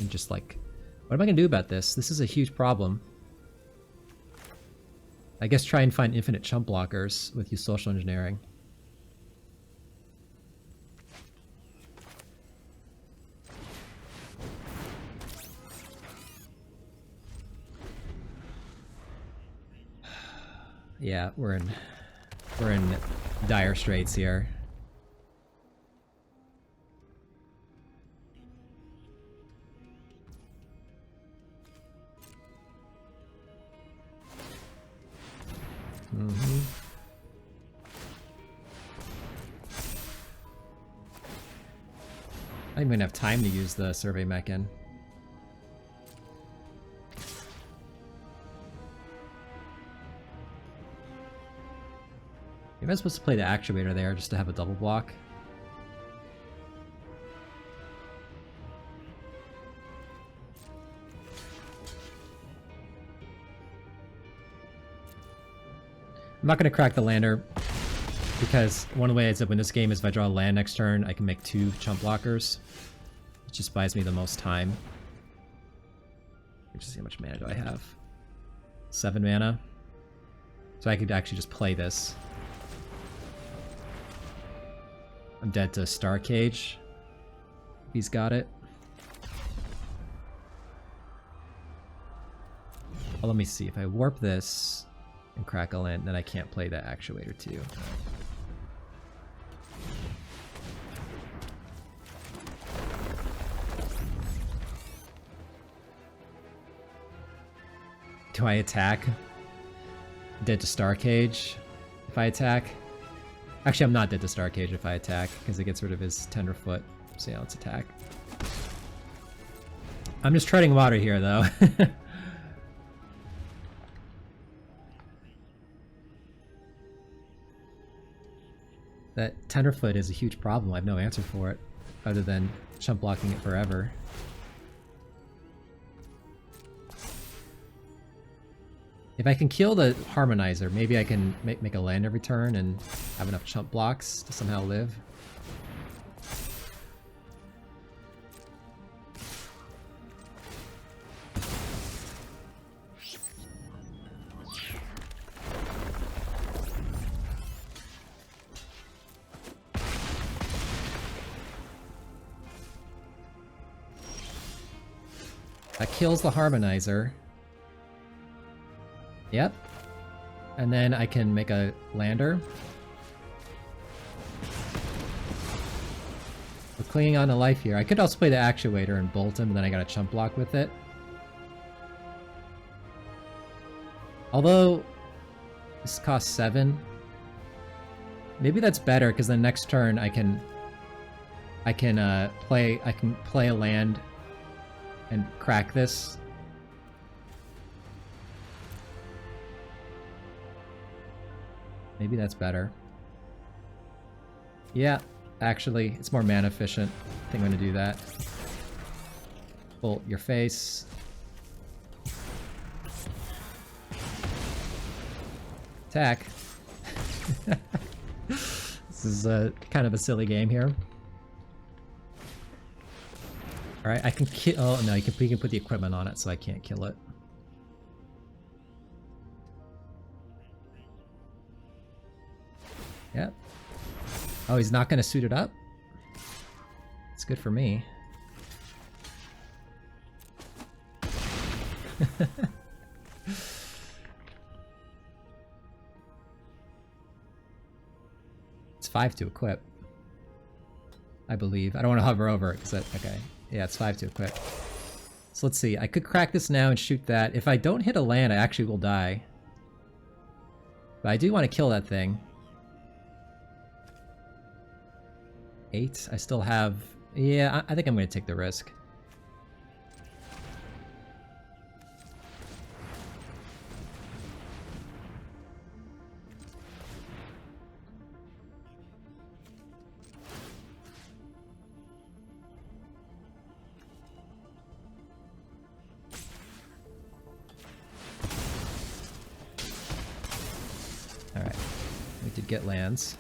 And just like, what am I gonna do about this? This is a huge problem. I guess try and find infinite chump blockers with you social engineering. Yeah, we're in dire straits here. Mm-hmm. I don't even have time to use the survey mechan. Maybe I'm supposed to play the actuator there just to have a double block. I'm not going to crack the lander, because one way to win this game is if I draw a land next turn, I can make 2 chump blockers. It just buys me the most time. Let's see how much mana do I have. 7 mana. So I could actually just play this. I'm dead to Star Cage. He's got it. Well, let me see. If I warp this and crack a land, then I can't play that actuator too. Do I attack? Dead to Star Cage if I attack? Actually, I'm not dead to Star Cage if I attack, because it gets rid of his Tenderfoot. So yeah, let's attack. I'm just treading water here, though. That Tenderfoot is a huge problem. I have no answer for it, other than chump blocking it forever. If I can kill the Harmonizer, maybe I can make a land every turn and have enough chump blocks to somehow live. That kills the Harmonizer. Yep. And then I can make a lander. We're clinging on to life here. I could also play the Actuator and bolt him, and then I got a chump block with it. Although this costs 7. Maybe that's better, because then next turn I can play a land and crack this. Maybe that's better. Yeah, actually, it's more mana efficient. I think I'm gonna do that. Bolt your face. Attack. This is kind of a silly game here. Alright, I can kill. Oh no, you can put the equipment on it, so I can't kill it. Yep. Oh, he's not going to suit it up? It's good for me. It's 5 to equip, I believe. I don't want to hover over it because okay. Yeah, it's 5 to equip. So let's see. I could crack this now and shoot that. If I don't hit a land, I actually will die. But I do want to kill that thing. 8. I still have... Yeah, I think I'm going to take the risk. Alright. We did get lands.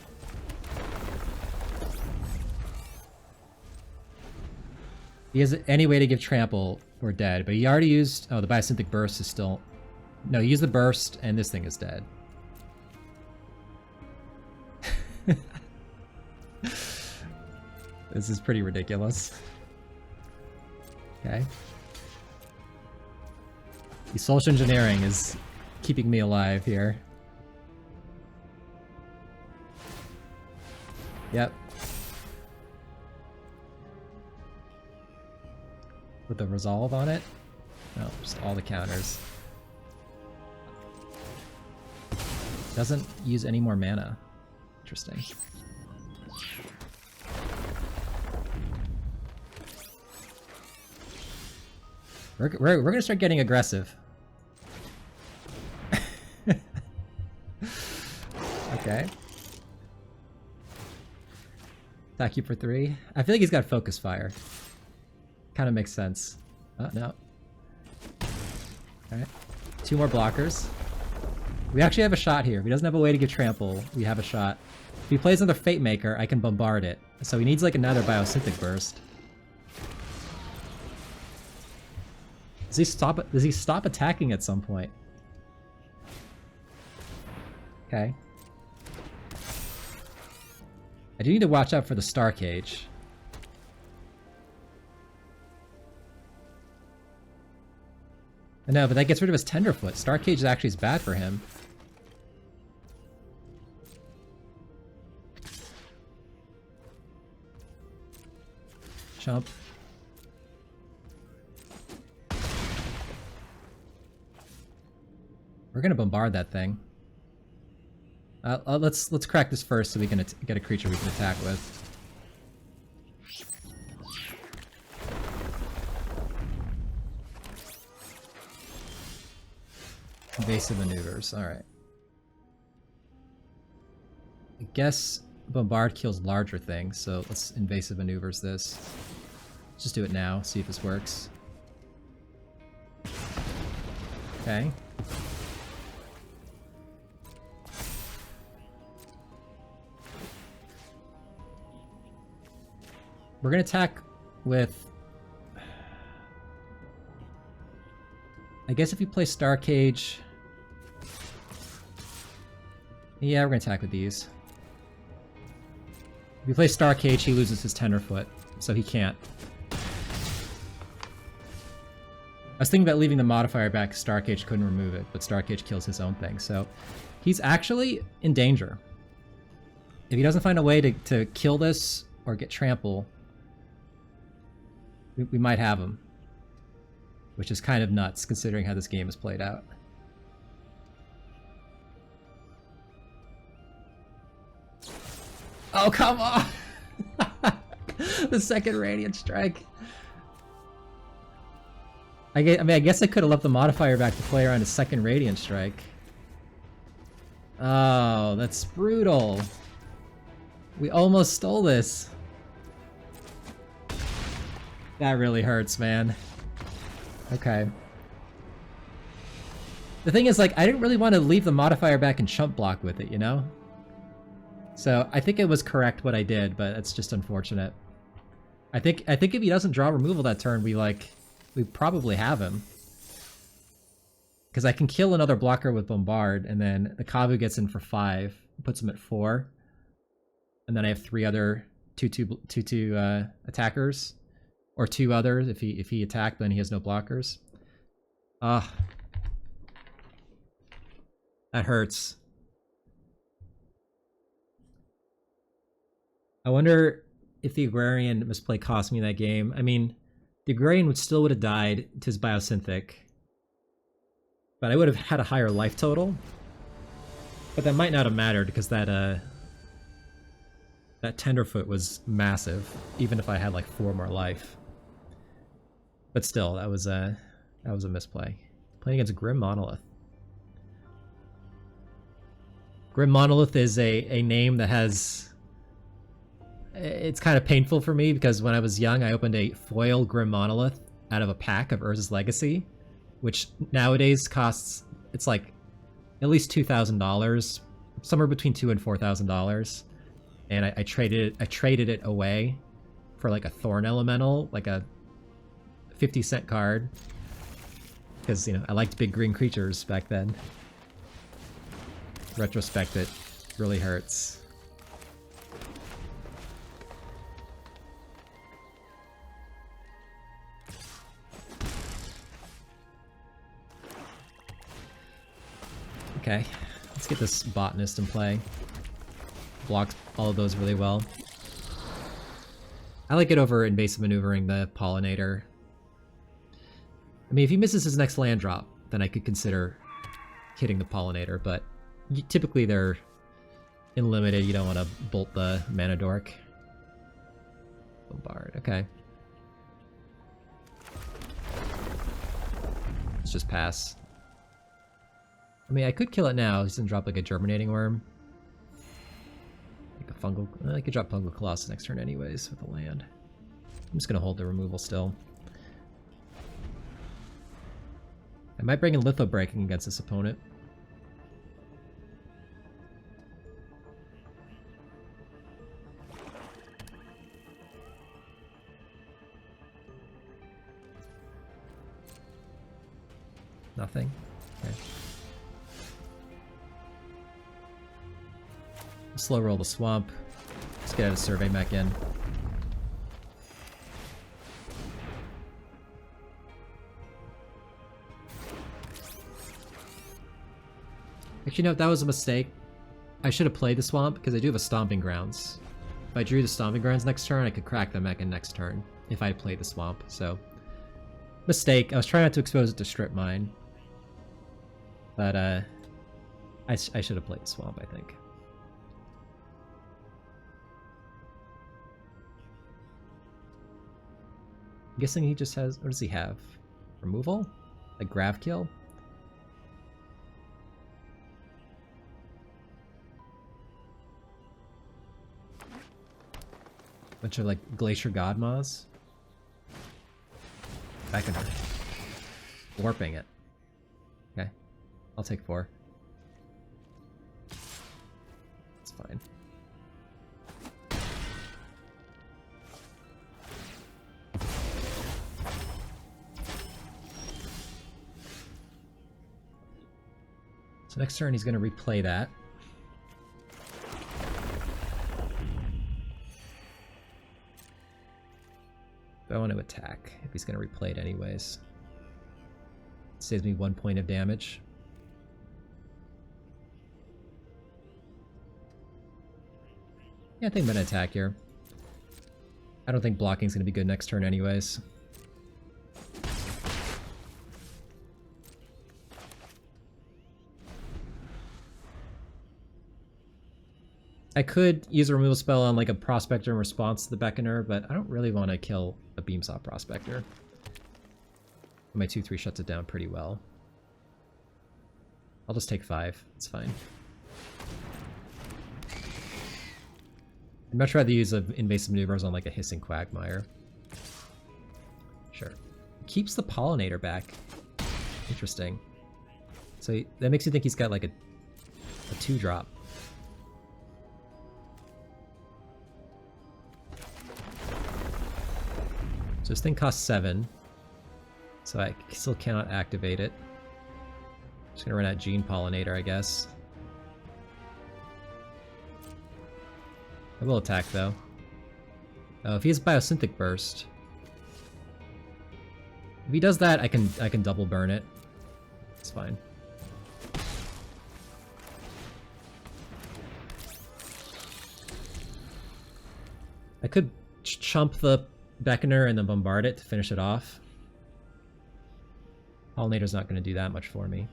He has any way to give trample, we're dead. But he already used... Oh, the Biosynthetic Burst is still... No, he used the burst, and this thing is dead. This is pretty ridiculous. Okay. The social engineering is keeping me alive here. Yep. With the resolve on it? No, just all the counters. Doesn't use any more mana. Interesting. We're gonna start getting aggressive. Okay. Attack you for 3. I feel like he's got focus fire. Kind of makes sense. Oh, no. Alright. 2 more blockers. We actually have a shot here. If he doesn't have a way to get trample, we have a shot. If he plays another Fate Maker, I can bombard it. So he needs like another Biosynthetic Burst. Does he stop attacking at some point? Okay. I do need to watch out for the Star Cage. No, but that gets rid of his Tenderfoot. Star Cage actually is bad for him. Jump. We're gonna bombard that thing. Let's crack this first so we can get a creature we can attack with. Invasive maneuvers. All right. I guess Bombard kills larger things, so let's invasive maneuvers this. Let's just do it now, see if this works. Okay. We're gonna attack with... I guess if you play Star Cage... Yeah, we're gonna attack with these. If you play Star Cage, he loses his Tenderfoot, so he can't. I was thinking about leaving the modifier back, Star Cage couldn't remove it, but Star Cage kills his own thing, so he's actually in danger. If he doesn't find a way to kill this or get trample, we might have him. Which is kind of nuts, considering how this game is played out. Oh, come on! The second Radiant Strike. I guess I could have left the modifier back to play around a second Radiant Strike. Oh, that's brutal. We almost stole this. That really hurts, man. Okay. The thing is, like, I didn't really want to leave the modifier back and chump block with it, you know? So, I think it was correct what I did, but it's just unfortunate. I think if he doesn't draw removal that turn, we probably have him. Because I can kill another blocker with Bombard, and then the Kavu gets in for 5, puts him at 4. And then I have 3 other 2/2 attackers. Or 2 others if he attacked, then he has no blockers. Ah. That hurts. I wonder if the Agrarian misplay cost me that game. I mean, the Agrarian would have died to his Biosynthec. But I would have had a higher life total. But that might not have mattered because that Tenderfoot was massive, even if I had like 4 more life. But still, that was a misplay. Playing against Grim Monolith. Grim Monolith is a name that has... It's kind of painful for me because when I was young, I opened a foil Grim Monolith out of a pack of Urza's Legacy, which nowadays costs, it's like at least $2,000, somewhere between $2,000 and $4,000. And I traded it away for like a Thorn Elemental, like a 50-cent card, because, you know, I liked big green creatures back then. Retrospect, it really hurts. Okay, let's get this Botanist in play. Blocks all of those really well. I like it over invasive maneuvering the Pollinator. I mean, if he misses his next land drop, then I could consider hitting the Pollinator, but typically they're in limited, you don't want to bolt the Mana Dork. Bombard, okay. Let's just pass. I mean, I could kill it now. He's gonna drop like a Germinating Worm. Like a Fungal... I could drop Fungal Colossus next turn anyways with the land. I'm just gonna hold the removal still. I might bring in Litho Breaking against this opponent. Nothing? Okay. Slow roll the Swamp. Let's get out of Survey Mech in. Actually, no, that was a mistake. I should have played the Swamp, because I do have a Stomping Grounds. If I drew the Stomping Grounds next turn, I could crack the Mech in next turn, if I had played the Swamp, so... Mistake. I was trying not to expose it to Strip Mine. But, I should have played the Swamp, I think. I'm guessing he just has... What does he have? Removal? Like Grav Kill? Bunch of like Glacier Godmas. Back in her. Warping it. Okay. I'll take 4. It's fine. So next turn he's going to replay that. I want to attack if he's going to replay it anyways. Saves me 1 point of damage. Yeah, I think I'm going to attack here. I don't think blocking's going to be good next turn anyways. I could use a removal spell on like a Prospector in response to the Beckoner, but I don't really want to kill a Beamsaw Prospector. My 2/3 shuts it down pretty well. I'll just take 5. It's fine. I'd much rather use invasive maneuvers on like a Hissing Quagmire. Sure. Keeps the Pollinator back. Interesting. So that makes you think he's got like a 2-drop. So this thing costs 7, so I still cannot activate it. Just gonna run out Gene Pollinator, I guess. I will attack though. Oh, if he has Biosynthetic Burst. If he does that, I can double burn it. It's fine. I could chump the Beckoner and then bombard it to finish it off. Pollinator's not going to do that much for me.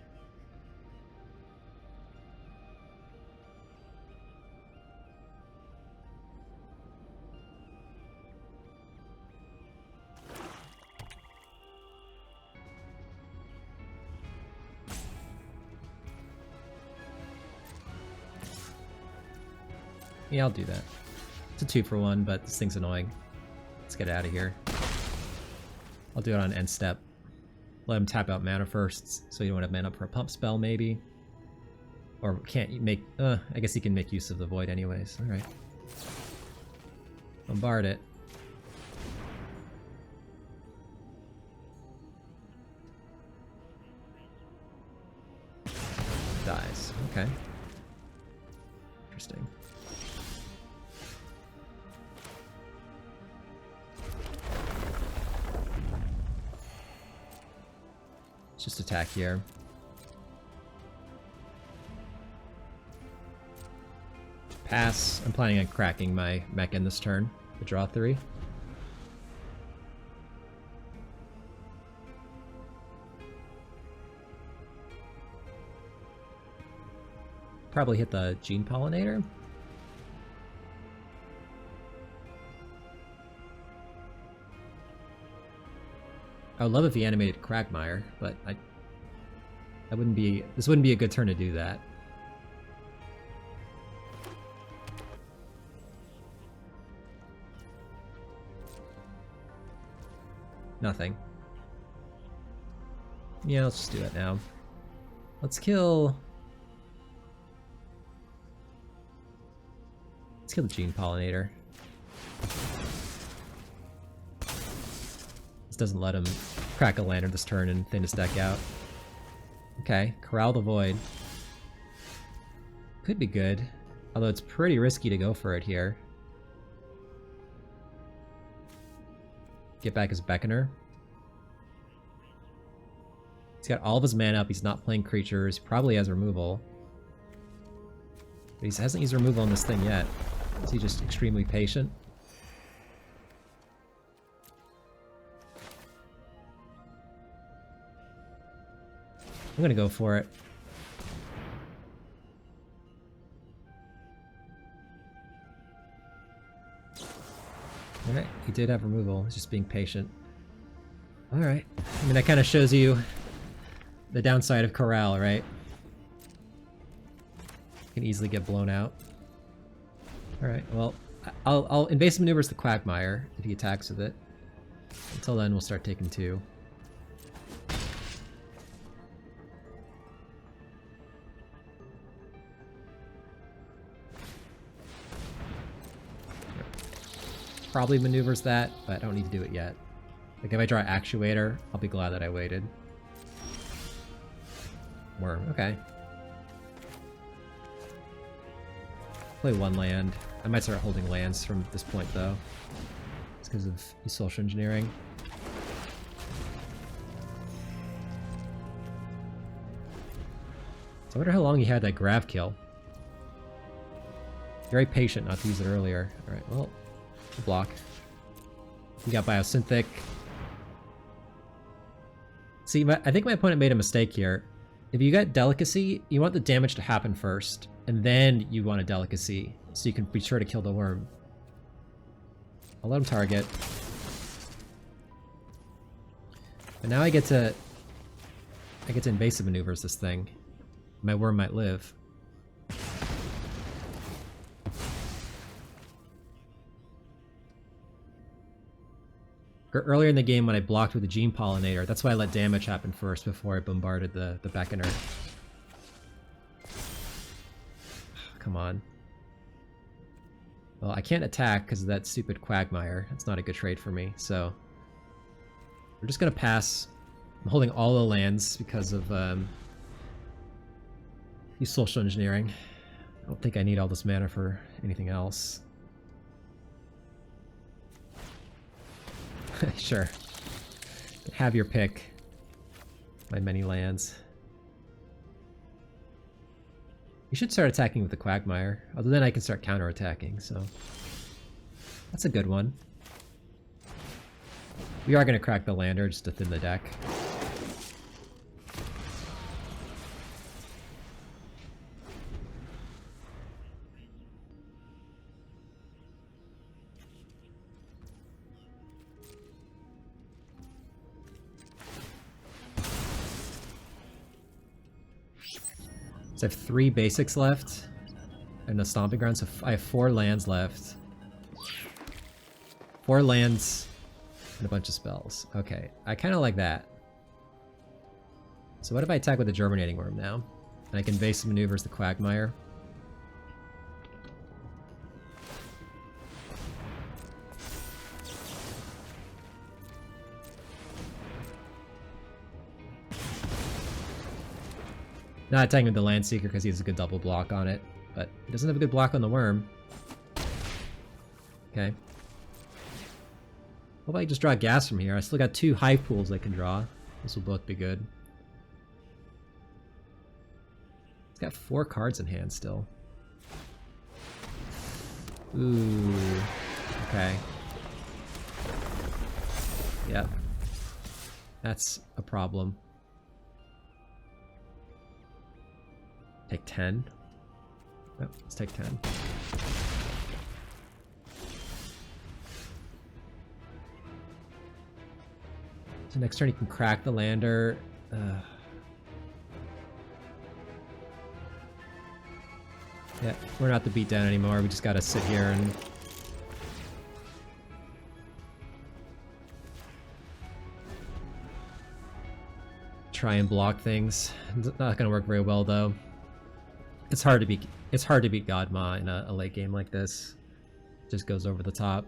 Yeah, I'll do that. It's a 2-for-1, but this thing's annoying. Let's get out of here. I'll do it on end step. Let him tap out mana first, so you don't have mana up for a pump spell, maybe. Or can't make... I guess he can make use of the void anyways. Alright. Bombard it. Dies. Okay. Interesting. Just attack here. Pass. I'm planning on cracking my mech in this turn to draw 3. Probably hit the Gene Pollinator. I would love if he animated Quagmire, but this wouldn't be a good turn to do that. Nothing. Yeah, let's just do it now. Let's kill the Gene Pollinator. This doesn't let him crack a lantern this turn and thin his deck out. Okay, Corral the Void. Could be good, although it's pretty risky to go for it here. Get back his Beckoner. He's got all of his mana up, he's not playing creatures, he probably has removal. But he hasn't used removal on this thing yet. Is he just extremely patient? I'm gonna go for it. Alright, he did have removal, he's just being patient. Alright, I mean that kind of shows you the downside of Corral, right? Can easily get blown out. Alright, well, I'll invasive maneuvers the Quagmire if he attacks with it. Until then, we'll start taking 2. Probably maneuvers that, but I don't need to do it yet. Like if I draw Actuator, I'll be glad that I waited. Worm, okay. Play 1 land. I might start holding lands from this point though. It's because of social engineering. So I wonder how long he had that grab kill. Very patient not to use it earlier. Alright, well, we'll block. We got Biosynthetic. See, I think my opponent made a mistake here. If you got Delicacy, you want the damage to happen first, and then you want a Delicacy, so you can be sure to kill the worm. I'll let him target. But now I get to invasive maneuvers this thing. My worm might live. Earlier in the game when I blocked with the Gene Pollinator, that's why I let damage happen first before I bombarded the Beckoner. Come on. Well, I can't attack because of that stupid Quagmire. That's not a good trade for me, so... We're just gonna pass. I'm holding all the lands because of use social engineering. I don't think I need all this mana for anything else. Sure. Have your pick. My many lands. You should start attacking with the Quagmire. Although then I can start counter-attacking, so... That's a good one. We are going to crack the lander just to thin the deck. So I have 3 basics left, and a Stomping Ground, so I have 4 lands left. 4 lands, and a bunch of spells. Okay, I kind of like that. So what if I attack with the Germinating Worm now? And I can invasive maneuvers the Quagmire. Not attacking with the Landseeker because he has a good double block on it, but he doesn't have a good block on the worm. Okay. What about I just draw gas from here? I still got 2 hive pools I can draw. This will both be good. He's got 4 cards in hand still. Ooh. Okay. Yep. That's a problem. Take 10. Oh, let's take 10. So next turn you can crack the lander. Yeah, we're not the beatdown anymore. We just gotta sit here and... try and block things. It's not gonna work very well though. It's hard to beat Godma in a late game like this. It just goes over the top.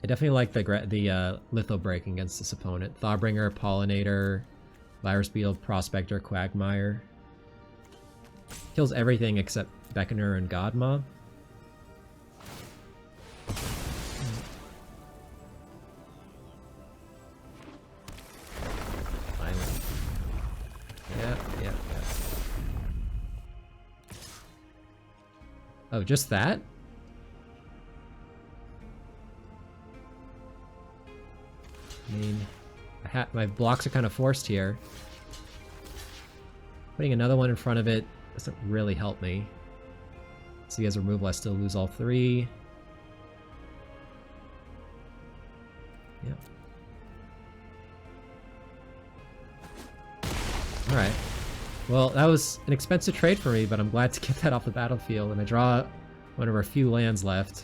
I definitely like the Litho Break against this opponent. Thawbringer, Pollinator, Virus Beetle, Prospector, Quagmire. Kills everything except Beckoner and Godma. Yeah. Oh, just that? I mean, my blocks are kind of forced here. Putting another one in front of it doesn't really help me. So he has removal, I still lose all 3. Yep. Alright. Well, that was an expensive trade for me, but I'm glad to get that off the battlefield, and I draw one of our few lands left.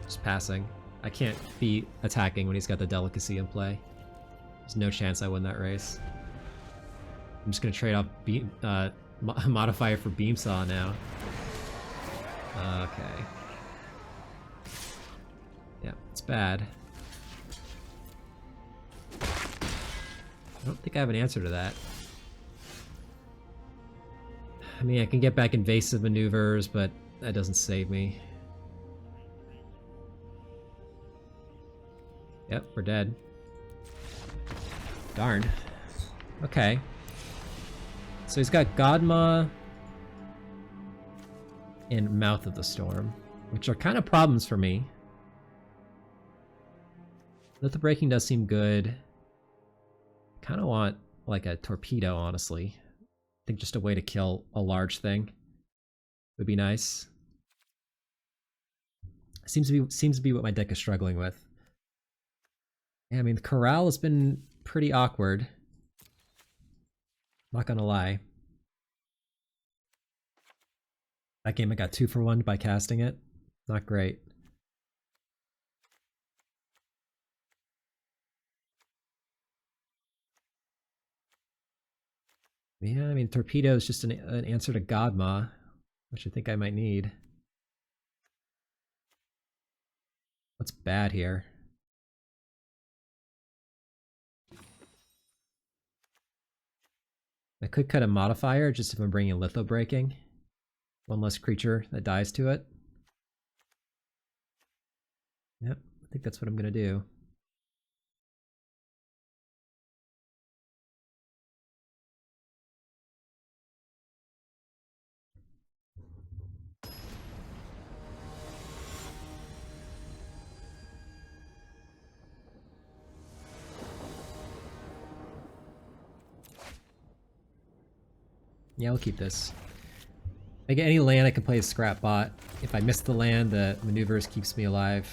Just passing. I can't be attacking when he's got the delicacy in play. There's no chance I win that race. I'm just gonna trade off modifier for Beam Saw now. Okay. Yeah, it's bad. I don't think I have an answer to that. I mean, I can get back invasive maneuvers, but that doesn't save me. Yep, we're dead. Darn. Okay. So he's got Godma and Mouth of the Storm, which are kind of problems for me. Litho Breaking does seem good. Kind of want like a torpedo, honestly. I think just a way to kill a large thing would be nice. Seems to be what my deck is struggling with. Yeah, I mean, the Corral has been pretty awkward. Not gonna lie. That game I got 2 for 1 by casting it. Not great. Yeah, I mean, Torpedo is just an answer to Godma, which I think I might need. What's bad here? I could cut a modifier just if I'm bringing Litho Breaking. One less creature that dies to it. Yep, I think that's what I'm gonna do. Yeah, I'll keep this. If I get any land, I can play a Scrap Bot. If I miss the land, the maneuvers keeps me alive.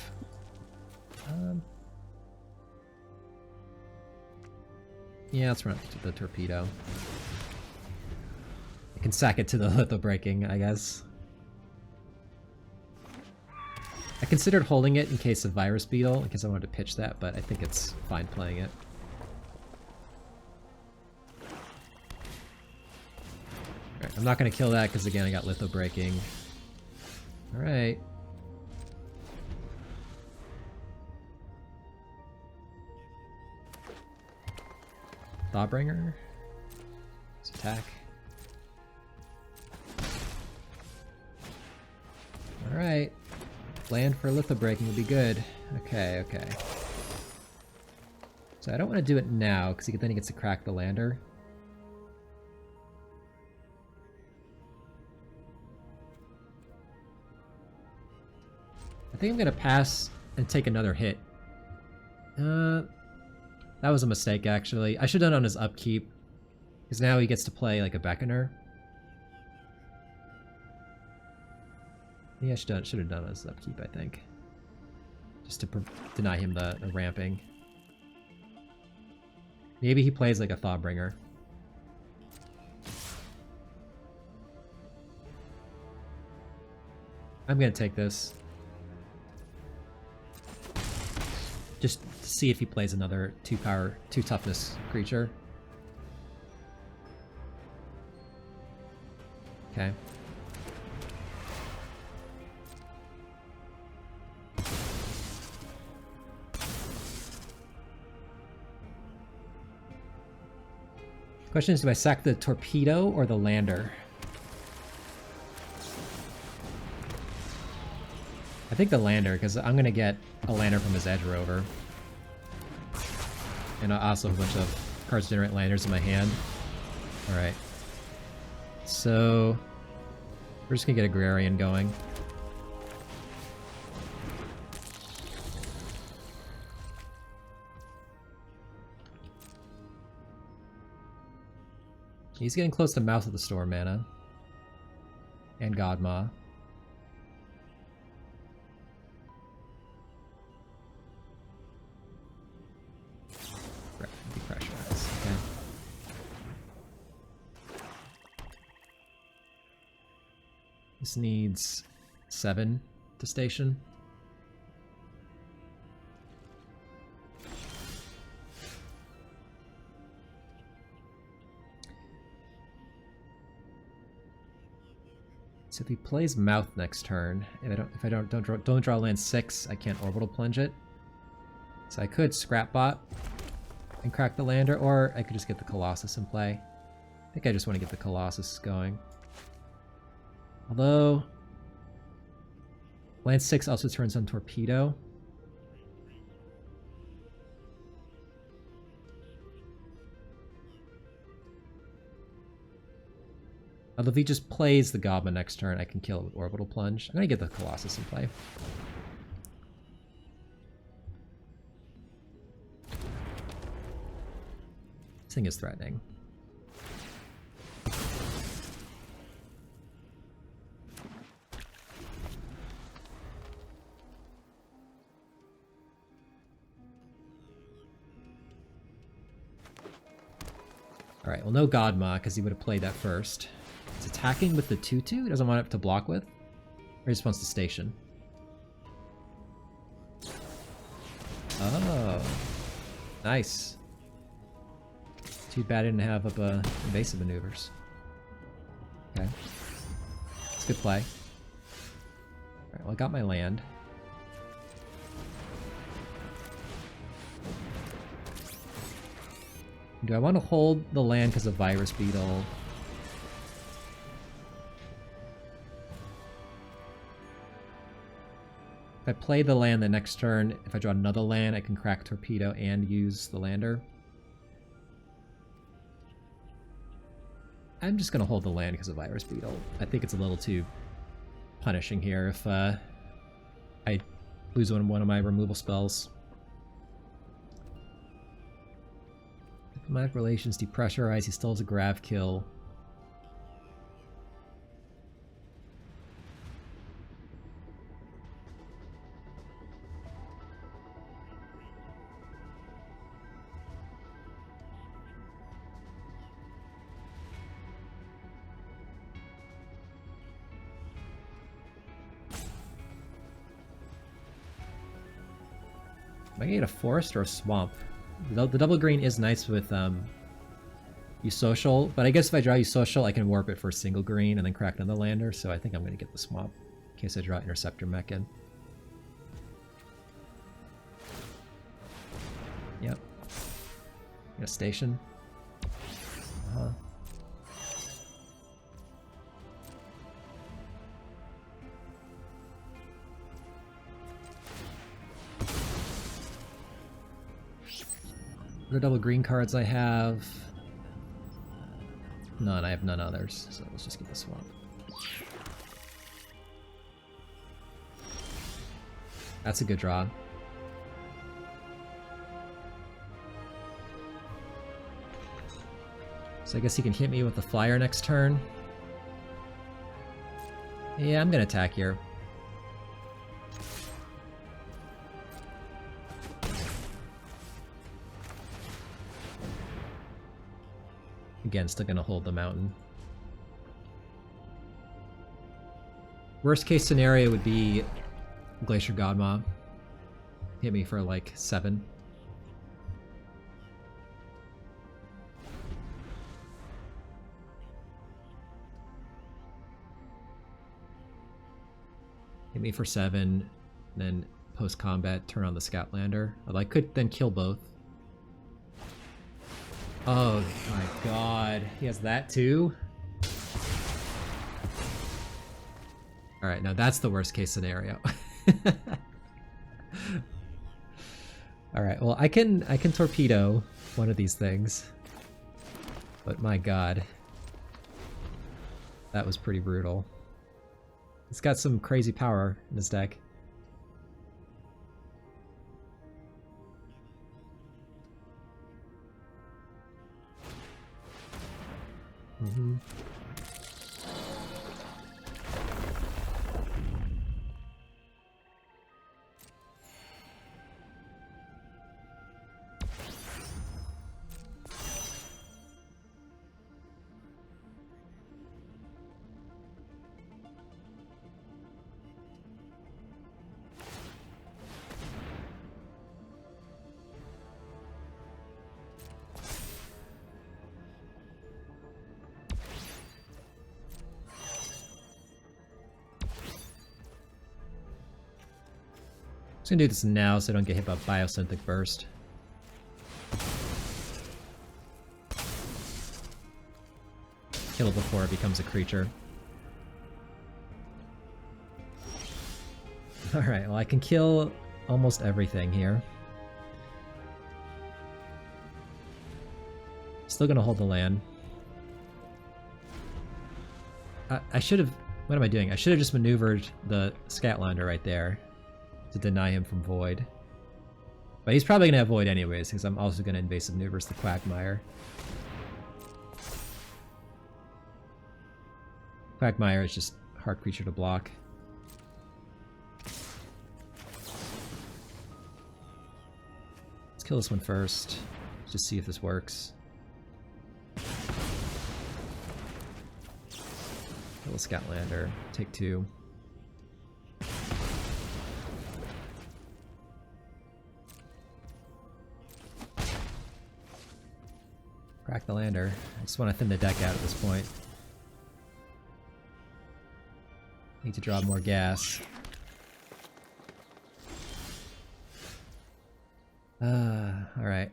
Yeah, let's run up to the Torpedo. I can sack it to the Litho Breaking, I guess. I considered holding it in case of Virus Beetle, in case I wanted to pitch that, but I think it's fine playing it. Alright, I'm not going to kill that because, again, I got Litho Breaking. Alright. Thawbringer. Let's attack. Alright. Land for Litho Breaking would be good. Okay, okay. So I don't want to do it now, because then he gets to crack the lander. I think I'm going to pass and take another hit. That was a mistake, actually. I should have done it on his upkeep, because now he gets to play like a Beckoner. Yeah, I should have done his upkeep, I think. Just to deny him the ramping. Maybe he plays like a Thawbringer. I'm gonna take this. Just to see if he plays another 2 toughness creature. Okay. Question is, do I sack the Torpedo or the Lander? I think the Lander, because I'm going to get a Lander from his Edge Rover. And also a bunch of cards generate Landers in my hand. Alright. So, we're just going to get Agrarian going. He's getting close to Mouth of the Storm mana. And Godma. Depressurized. This needs 7 to station. So if he plays Mouth next turn, if I don't draw land 6, I can't orbital plunge it. So I could Scrapbot and crack the lander, or I could just get the Colossus in play. I think I just want to get the Colossus going. Although land 6 also turns on Torpedo. Although if he just plays the Goblin next turn, I can kill it with Orbital Plunge. I'm going to get the Colossus in play. This thing is threatening. Alright, well no Godma, because he would have played that first. He's attacking with the 2/2? He doesn't want it to block with? Or he just wants to station? Oh. Nice. Too bad I didn't have up invasive maneuvers. Okay. It's a good play. Alright, well I got my land. Do I want to hold the land because of Virus Beetle? If I play the land the next turn, if I draw another land, I can crack Torpedo and use the lander. I'm just going to hold the land because of Virus Beetle. I think it's a little too punishing here if I lose one of my removal spells. Diplomatic relations depressurize, he still has a grav kill. Am I gonna get a forest or a swamp? The double green is nice with Eusocial, but I guess if I draw Eusocial, I can warp it for a single green and then crack another lander, so I think I'm gonna get the swamp in case I draw Interceptor Mech in. Yep. Get a station. Uh-huh. The double green cards I have. None, I have none others, so let's just get the swamp. That's a good draw. So I guess he can hit me with the flyer next turn. Yeah, I'm gonna attack here. Again, still gonna hold the mountain. Worst case scenario would be Glacier Godma. Hit me for like 7. Hit me for 7, then post-combat turn on the Scout Lander. Although I could then kill both. Oh my god, he has that too? Alright, now that's the worst case scenario. Alright, well I can torpedo one of these things. But my god. That was pretty brutal. He's got some crazy power in his deck. Mm-hmm. just gonna do this now so I don't get hit by Biosynthetic Burst. Kill it before it becomes a creature. Alright, well I can kill almost everything here. Still gonna hold the land. I should have... What am I doing? I should have just maneuvered the Scatlander right there to deny him from Void. But he's probably gonna have Void anyways, because I'm also gonna Invasive Maneuvers the Quagmire. Quagmire is just a hard creature to block. Let's kill this one first. Just see if this works. Kill the Scatlander. Take 2. Crack the lander. I just want to thin the deck out at this point. Need to draw more gas. Alright.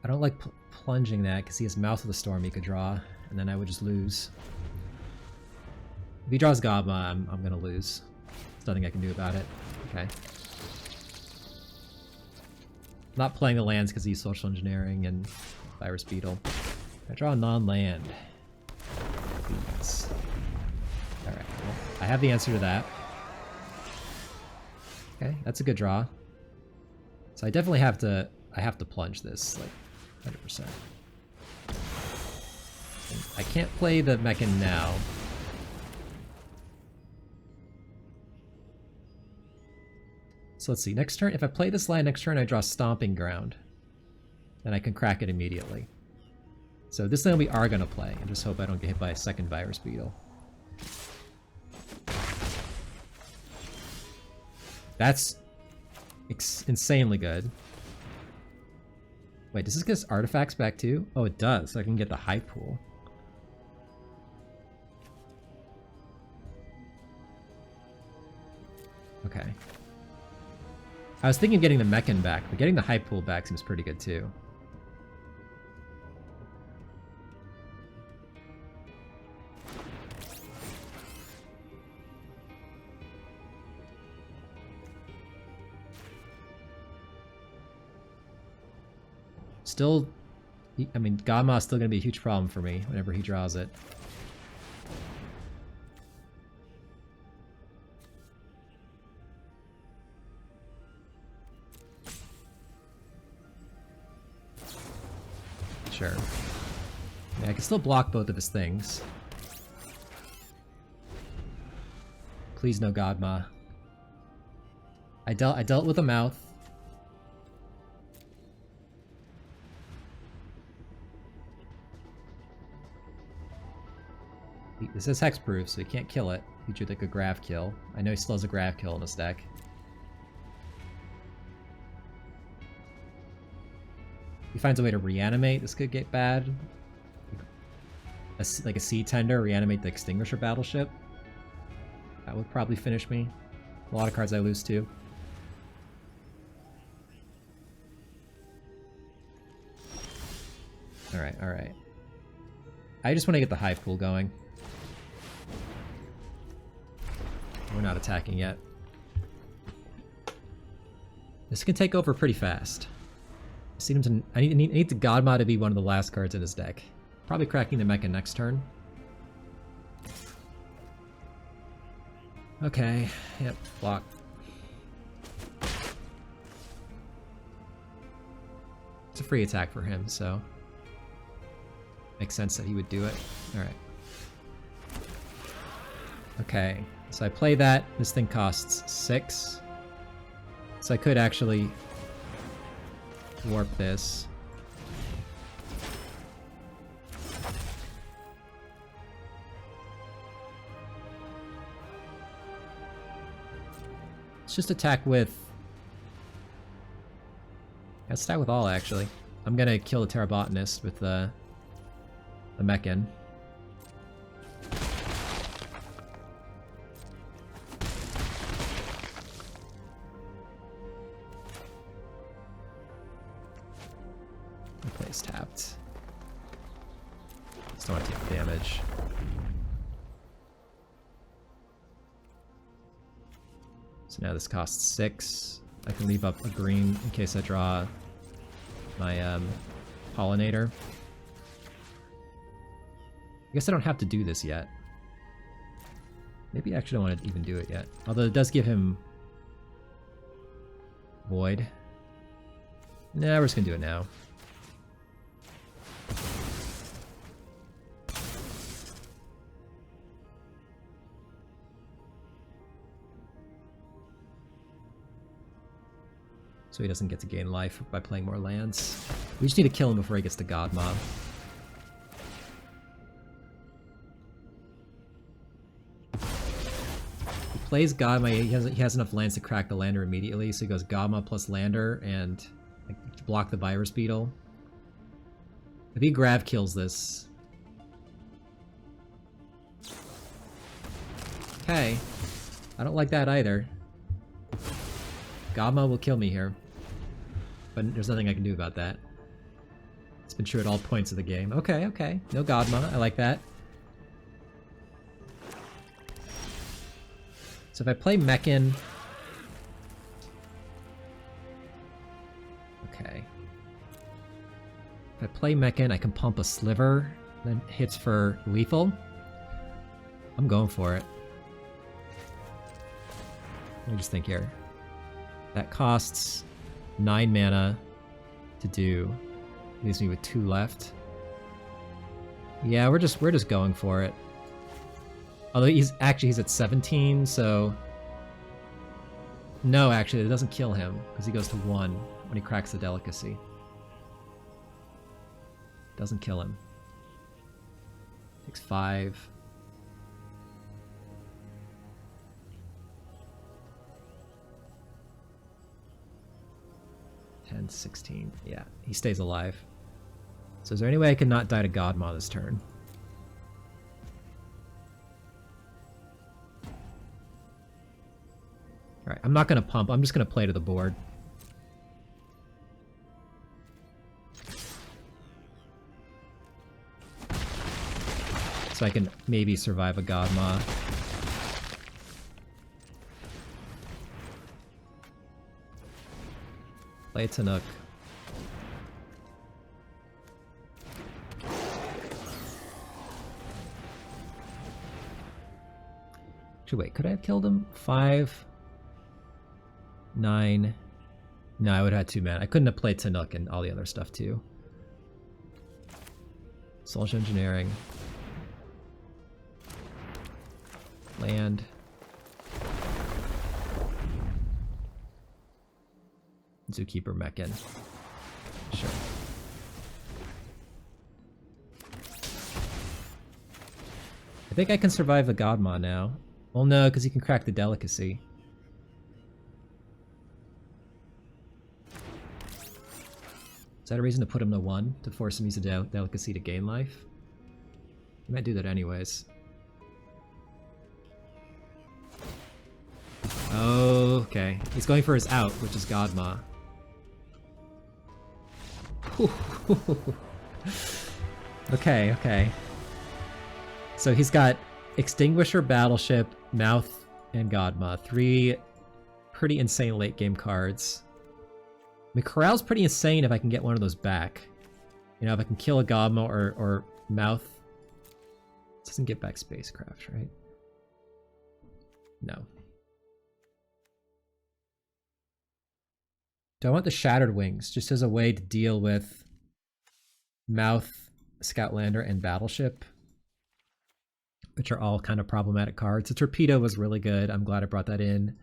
I don't like plunging that because he has Mouth of the Storm he could draw, and then I would just lose. If he draws Gobma, I'm gonna lose. There's nothing I can do about it. Okay. Not playing the lands because he's Social Engineering and Virus Beetle. I draw a non-land. Alright, well, I have the answer to that. Okay, that's a good draw. So I definitely have to... I have to plunge this, like, 100%. And I can't play the Mechan now. So let's see, next turn, if I play this land next turn, I draw Stomping Ground. Then I can crack it immediately. So this thing we are going to play, and just hope I don't get hit by a second Virus Beetle. That's insanely good. Wait, does this get us artifacts back too? Oh, it does, so I can get the high pool. Okay. I was thinking of getting the Mechan back, but getting the high pool back seems pretty good too. Still, I mean, Gama is still going to be a huge problem for me whenever he draws it. Sure. Yeah, I can still block both of his things. Please no Godma. I dealt with a mouth. This is hexproof, so he can't kill it. He should like a grav kill. I know he still has a grav kill in his deck. If he finds a way to reanimate, this could get bad. Like a Sea Tender, reanimate the Extinguisher Battleship. That would probably finish me. A lot of cards I lose to. Alright, alright. I just want to get the high pool going. We're not attacking yet. This can take over pretty fast. I need the Godma to be one of the last cards in his deck. Probably cracking the Mecha next turn. Okay, yep, block. It's a free attack for him, so makes sense that he would do it. Alright. Okay, so I play that. This thing costs 6. So I could actually warp this. Let's just attack with... Let's attack with all, actually. I'm gonna kill the Terrabotanist with the Mechan. plays tapped. Just don't want to take damage. So now this costs 6. I can leave up a green in case I draw my pollinator. I guess I don't have to do this yet. Maybe I actually don't want to even do it yet. Although it does give him void. Nah, we're just gonna do it now. So he doesn't get to gain life by playing more lands. We just need to kill him before he gets to God Mob. He plays God Mob, he has enough lands to crack the lander immediately, so he goes God Mob plus lander and like, block the virus beetle. If he grav kills this... Okay. I don't like that either. God Mob will kill me here. But there's nothing I can do about that. It's been true at all points of the game. Okay, okay. No God Mob. I like that. So if I play Mechan... Okay. If I play Mechan, I can pump a Sliver, then hits for lethal. I'm going for it. Let me just think here. That costs 9 mana to do. Leaves me with 2 left. Yeah, we're just going for it. Although he's at 17, so no, actually, it doesn't kill him because he goes to 1 when he cracks the delicacy. Doesn't kill him. Takes 5. And 16. Yeah, he stays alive. So is there any way I can not die to God Maw this turn? Alright, I'm not going to pump. I'm just going to play to the board. So I can maybe survive a God Maw. Play Tanuk. Actually, wait, could I have killed him? 5, 9. No, I would have had 2 mana. I couldn't have played Tanuk and all the other stuff too. Social Engineering. Land. Zookeeper Mechan. Sure. I think I can survive the Godmaw now. Well, no, because he can crack the delicacy. Is that a reason to put him to 1? To force him to use a delicacy to gain life? He might do that anyways. Oh, okay. He's going for his out, which is Godmaw. Okay, okay. So he's got Extinguisher, Battleship, Mouth, and Godmaw. 3 pretty insane late game cards. I mean, Corral's pretty insane if I can get one of those back. You know, if I can kill a Godmaw or Mouth. This doesn't get back Spacecraft, right? No. Do I want the Shattered Wings just as a way to deal with Mouth, Scoutlander, and Battleship, which are all kind of problematic cards? The Torpedo was really good. I'm glad I brought that in.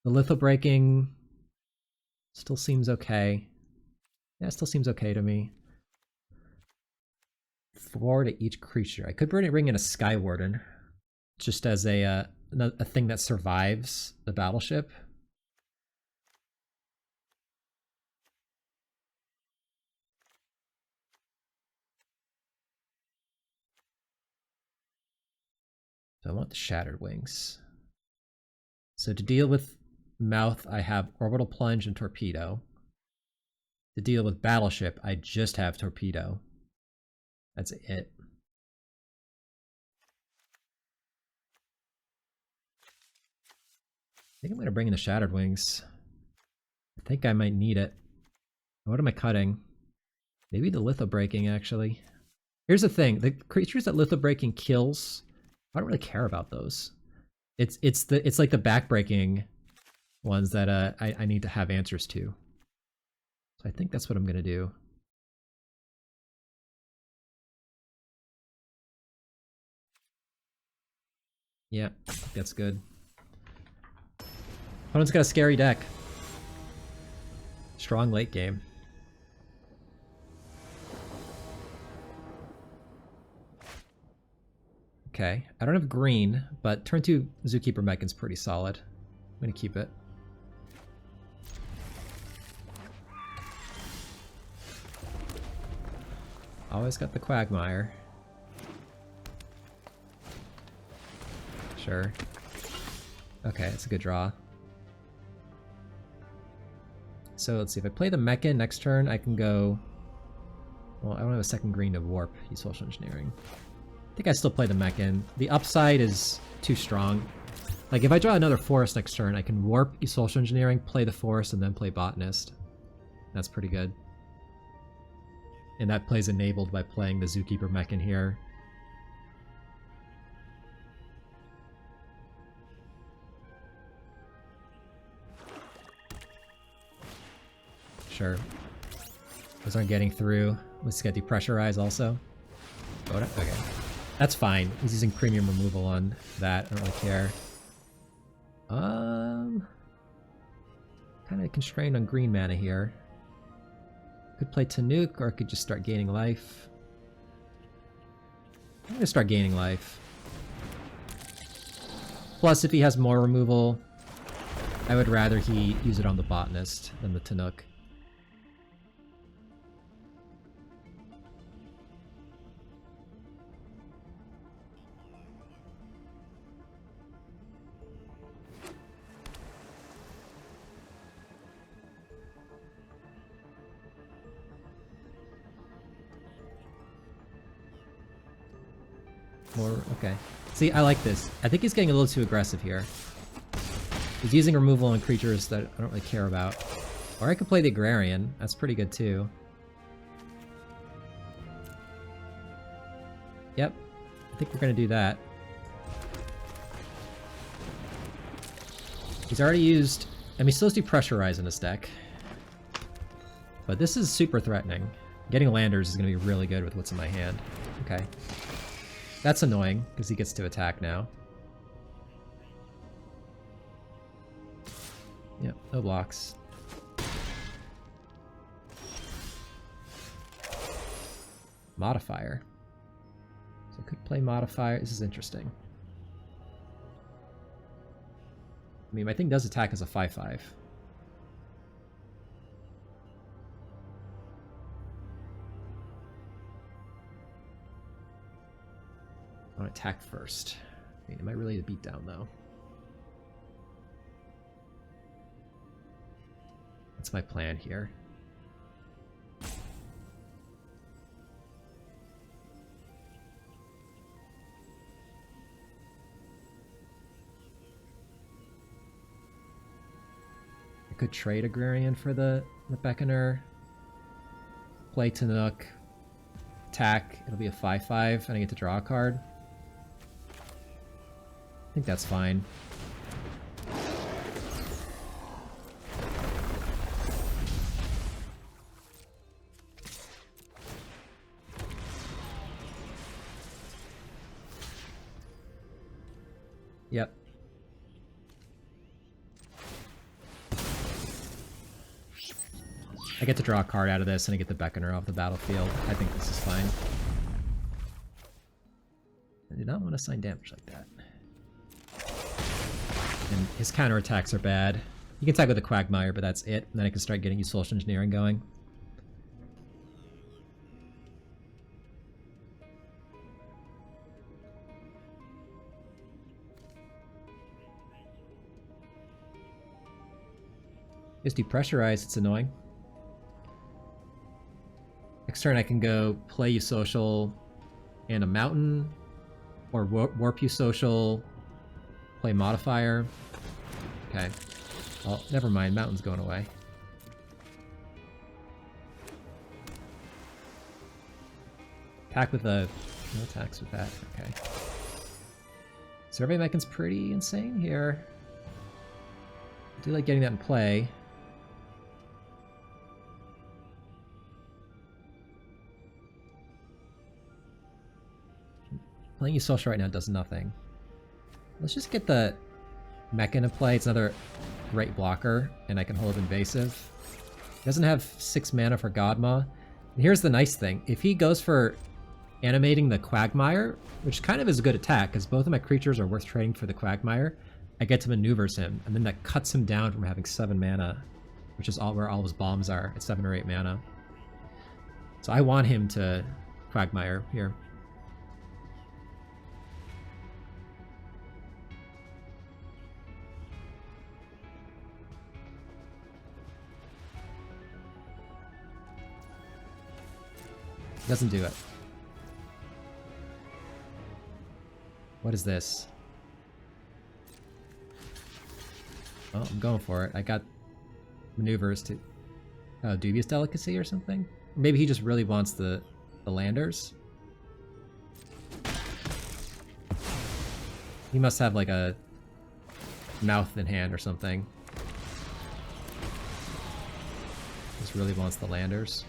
The Lethal Breaking still seems okay. Yeah, it still seems okay to me. 4 to each creature. I could bring in a Sky Warden just as a thing that survives the Battleship. So I want the Shattered Wings. So to deal with Mouth, I have Orbital Plunge and Torpedo. To deal with Battleship, I just have Torpedo. That's it. I think I'm going to bring in the Shattered Wings. I think I might need it. What am I cutting? Maybe the Litho Breaking, actually. Here's the thing. The creatures that Litho Breaking kills, I don't really care about those. It's like the backbreaking ones that I need to have answers to. So I think that's what I'm going to do. Yeah, I think that's good. Opponent's got a scary deck. Strong late game. Okay, I don't have green, but turn 2 Zookeeper Mechan's pretty solid. I'm gonna keep it. Always got the Quagmire. Sure. Okay, it's a good draw. So let's see, if I play the Mechan next turn, I can go... Well, I don't have a second green to warp. Use Social Engineering. I think I still play the Mechan. The upside is too strong. Like, if I draw another Forest next turn, I can warp, use Social Engineering, play the Forest, and then play Botanist. That's pretty good. And that play's enabled by playing the Zookeeper Mechan here. Sure. Those aren't getting through. Let's get Depressurize also. Okay. That's fine. He's using premium removal on that. I don't really care. Kind of constrained on green mana here. Could play Tanuk, or I could just start gaining life. I'm gonna start gaining life. Plus, if he has more removal, I would rather he use it on the Botanist than the Tanuk. Okay. See, I like this. I think he's getting a little too aggressive here. He's using removal on creatures that I don't really care about. Or I could play the Agrarian. That's pretty good too. Yep. I think we're going to do that. He's already used... I mean, he still has Depressurize in his deck. But this is super threatening. Getting Landers is going to be really good with what's in my hand. Okay. That's annoying, because he gets to attack now. Yep, no blocks. Modifier. So I could play Modifier. This is interesting. I mean, my thing does attack as a 5/5. I want to attack first. I mean, am I really a beatdown though? That's my plan here. I could trade Agrarian for the Beckoner. Play Tanuk. Attack. It'll be a 5/5, and I get to draw a card. I think that's fine. Yep. I get to draw a card out of this, and I get the Beckoner off the battlefield. I think this is fine. I do not want to sign damage like that. And his counterattacks are bad. You can attack with a Quagmire, but that's it. And then I can start getting his Social Engineering going. Just Depressurize, it's annoying. Next turn I can go play you social and a mountain, or warp you social, play modifier. Okay. Well, never mind, mountain's going away. Attack with a... no attacks with that, okay. Survey Mechan's pretty insane here. I do like getting that in play. Playing you social right now does nothing. Let's just get the Mechan in play. It's another great blocker, and I can hold invasive. He doesn't have 6 mana for Godma. And here's the nice thing. If he goes for animating the Quagmire, which kind of is a good attack, because both of my creatures are worth trading for the Quagmire, I get to maneuvers him, and then that cuts him down from having 7 mana, which is all where all his bombs are, at 7 or 8 mana. So I want him to Quagmire here. Doesn't do it. What is this? Oh, I'm going for it. I got maneuvers to... oh, Dubious Delicacy or something? Or maybe he just really wants the landers? He must have like a mouth in hand or something. Just really wants the landers.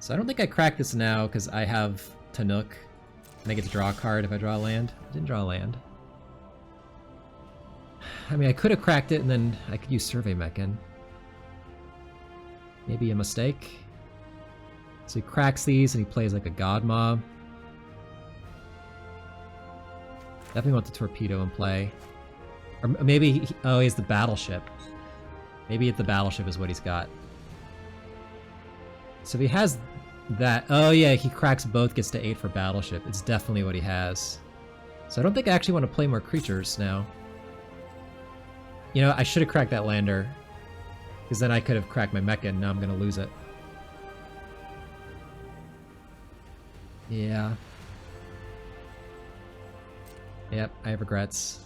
So I don't think I crack this now because I have Tanuk and I get to draw a card if I draw a land. I didn't draw a land. I mean, I could have cracked it and then I could use Survey Mechan. Maybe a mistake. So he cracks these and he plays like a Godma. Definitely want the Torpedo in play. Or maybe, oh, he has the Battleship. Maybe the Battleship is what he's got. So if he has that... oh yeah, he cracks both, gets to 8 for Battleship. It's definitely what he has. So I don't think I actually want to play more creatures now. You know, I should have cracked that lander. Because then I could have cracked my Mechan, and now I'm going to lose it. Yeah. Yep, I have regrets.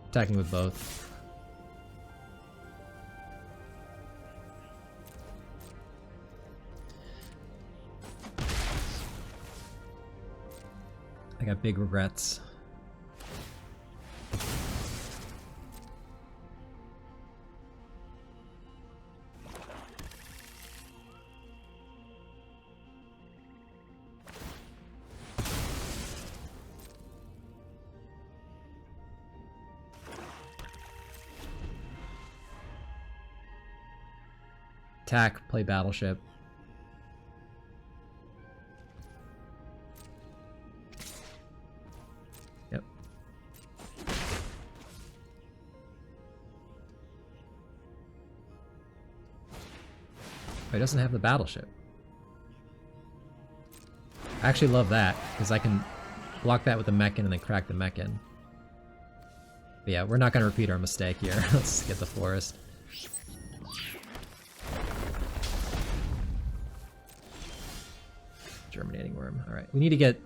Attacking with both. I got big regrets. Attack, play Battleship. Yep. Oh, he doesn't have the Battleship. I actually love that, because I can block that with the Mechan and then crack the Mechan. But yeah, we're not going to repeat our mistake here. Let's get the Forest. Germinating Worm. Alright, we need to get...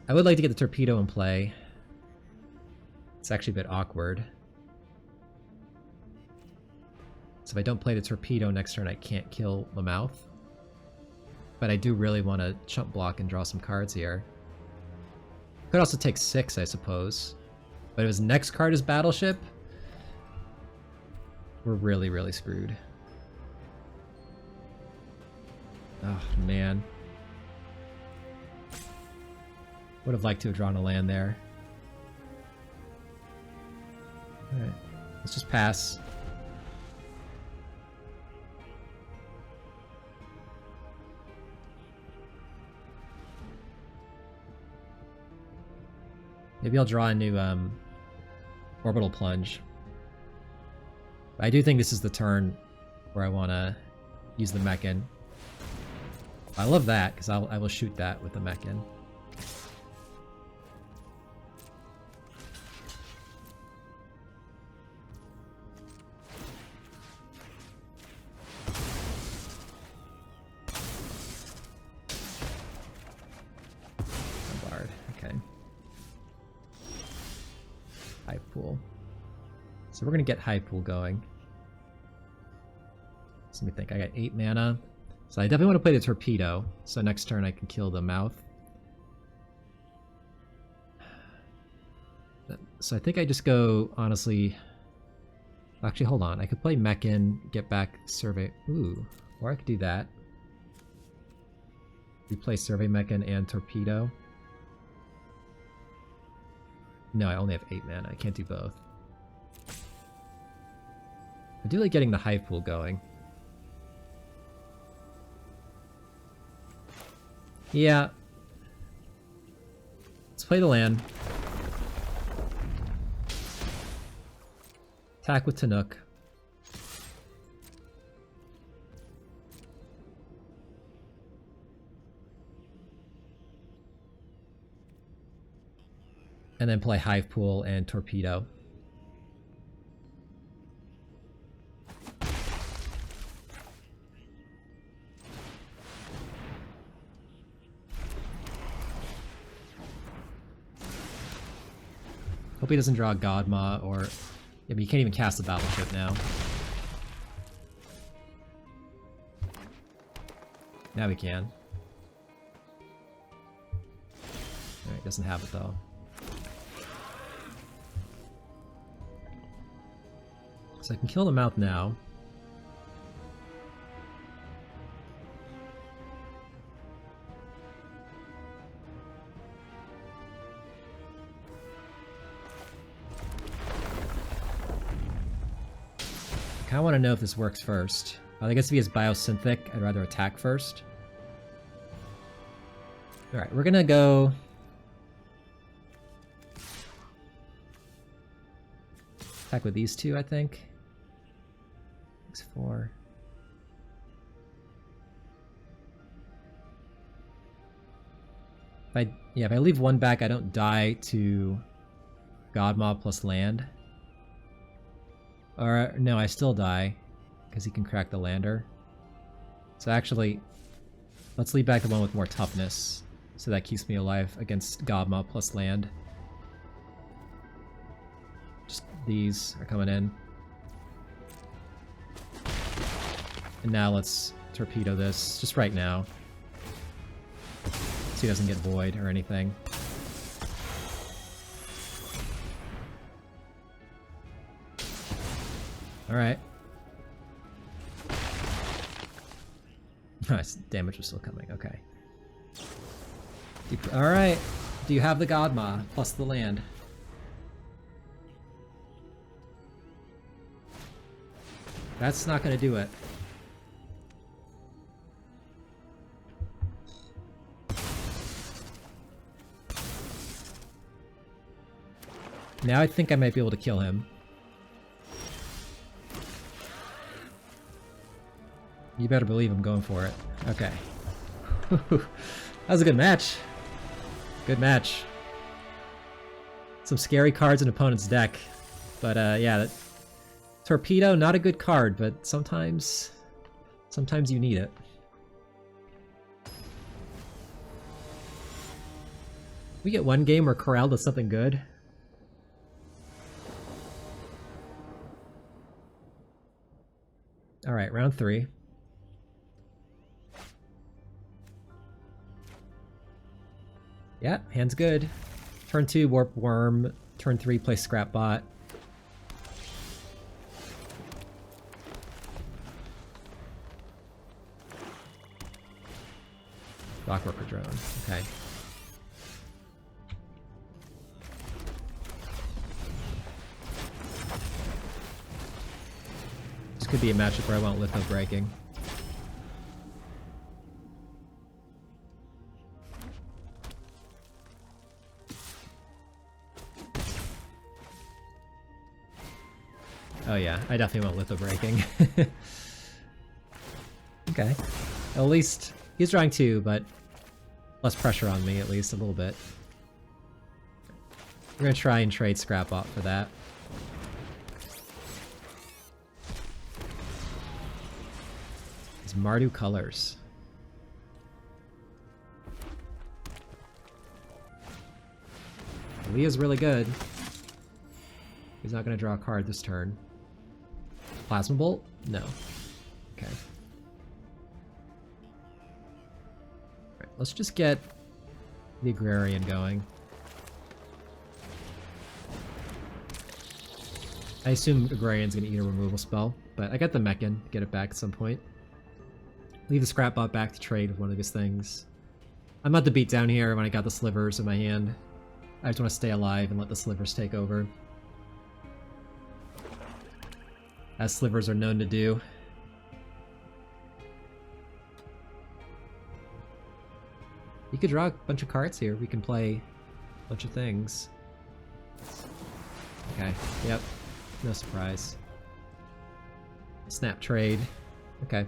I would like to get the Torpedo in play. It's actually a bit awkward. So if I don't play the Torpedo next turn, I can't kill the Mouth. But I do really want to chump block and draw some cards here. Could also take 6, I suppose. But if his next card is Battleship, we're really, really screwed. Oh, man. Would have liked to have drawn a land there. Alright, let's just pass. Maybe I'll draw a new Orbital Plunge. I do think this is the turn where I want to use the Mechan. I love that, because I will shoot that with the Mechan. Pool. So we're gonna get Hive Pool going. So let me think, I got 8 mana. So I definitely want to play the Torpedo, so next turn I can kill the Mouth. So I think I just go, honestly... Actually, hold on. I could play Mechan, get back Survey... Ooh, or I could do that. Replay Survey Mechan and Torpedo. No, I only have 8 mana. I can't do both. I do like getting the Hive Pool going. Yeah. Let's play the land. Attack with Tanook. And then play Hive Pool and Torpedo. Hope he doesn't draw a Godma or... Yeah, but you can't even cast the Battleship now. Now we can. Alright, doesn't have it though. So I can kill the Mouth now. I want to know if this works first. I guess if he has Biosynthetic, I'd rather attack first. Alright, we're gonna go... attack with these two, I think. X4. If I leave one back, I don't die to Godmaw plus land. Or, no, I still die, because he can crack the lander. So actually, let's leave back the one with more toughness, so that keeps me alive against Godma plus land. Just these are coming in. And now let's torpedo this, just right now. So he doesn't get void or anything. Alright. Nice, damage was still coming, okay. Alright, do you have the Godma plus the land? That's not gonna do it. Now I think I might be able to kill him. You better believe I'm going for it. Okay. That was a good match. Good match. Some scary cards in opponent's deck. But yeah, that Torpedo, not a good card, but sometimes you need it. We get one game where Corral does something good. Alright, round 3. Yeah, hand's good. Turn 2, Warp Worm. Turn 3, play Scrap Bot. Rockworker Drone. Okay. This could be a matchup where I want Litho Breaking. Oh yeah, I definitely want Litho Breaking. Okay. At least he's drawing 2, but less pressure on me, at least a little bit. We're gonna try and trade Scrap Bot for that. It's Mardu Colors. Leah's really good. He's not going to draw a card this turn. Plasma Bolt? No. Okay. Alright, let's just get the Agrarian going. I assume Agrarian's going to eat a removal spell, but I got the Mechan, get it back at some point. Leave the Scrapbot back to trade with one of his things. I'm about to beat down here when I got the Slivers in my hand. I just want to stay alive and let the Slivers take over. As Slivers are known to do. You could draw a bunch of cards here. We can play a bunch of things. Okay, yep. No surprise. Snap trade. Okay.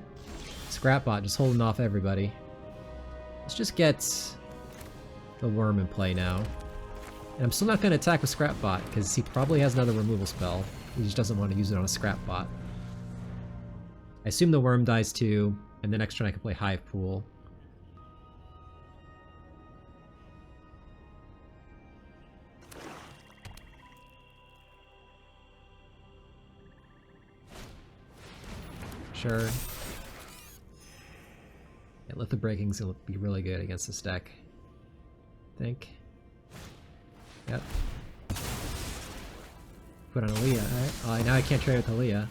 Scrapbot just holding off everybody. Let's just get the worm in play now. And I'm still not going to attack with Scrapbot, because he probably has another removal spell. He just doesn't want to use it on a Scrapbot. I assume the worm dies too, and then next turn I can play Hive Pool. Sure. Yeah, Litho Breaking's gonna be really good against this deck. I think. Yep. Put on Aaliyah. Alright. Now I can't trade with Aaliyah.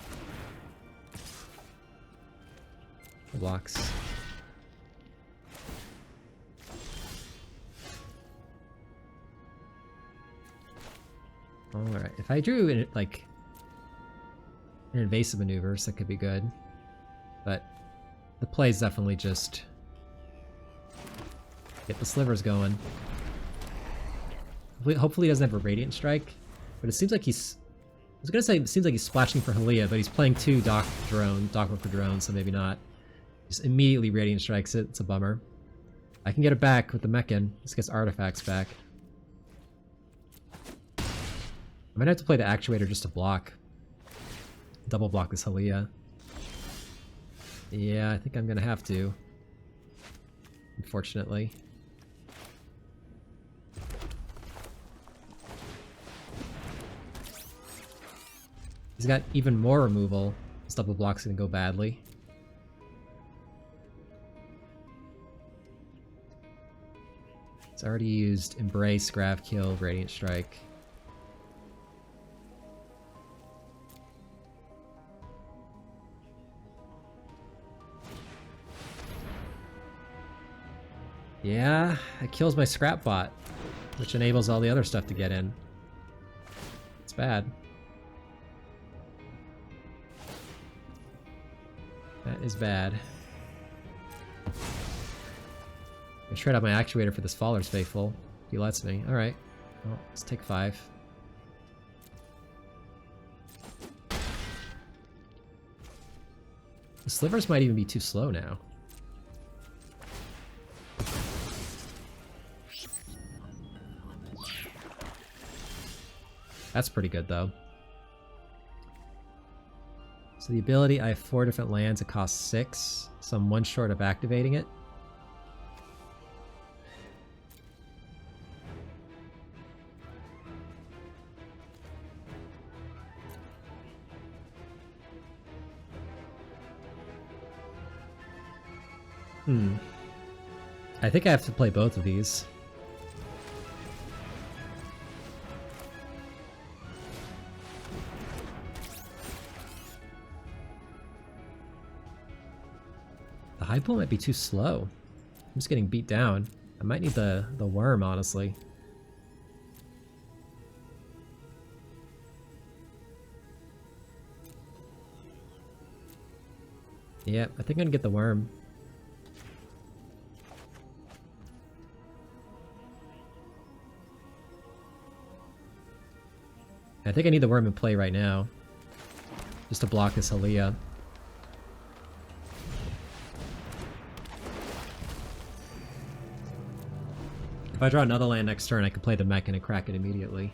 Blocks. Alright. If I drew in, like, an invasive maneuvers, that could be good. But the play is definitely just get the Slivers going. Hopefully he doesn't have a Radiant Strike, but it seems like he's... I was gonna say it seems like he's splashing for Halia, but he's playing two Dock Worker drones, so maybe not. Just immediately Radiant Strikes it. It's a bummer. I can get it back with the Mechan. This gets artifacts back. I might have to play the Actuator just to block. Double block this Halia. Yeah, I think I'm gonna have to. Unfortunately. He's got even more removal. This double block's gonna go badly. It's already used Embrace, Grav Kill, Radiant Strike. Yeah, it kills my Scrapbot, which enables all the other stuff to get in. It's bad. That is bad. I trade out my Actuator for this Faller's Faithful. If he lets me. Alright. Well, let's take 5. The Slivers might even be too slow now. That's pretty good, though. So the ability, I have 4 different lands, it costs 6, so I'm 1 short of activating it. I think I have to play both of these. The High Pull might be too slow. I'm just getting beat down. I might need the worm, honestly. Yeah, I think I'm gonna get the worm. I think I need the worm in play right now. Just to block this Halia. If I draw another land next turn, I can play the Mech and crack it immediately.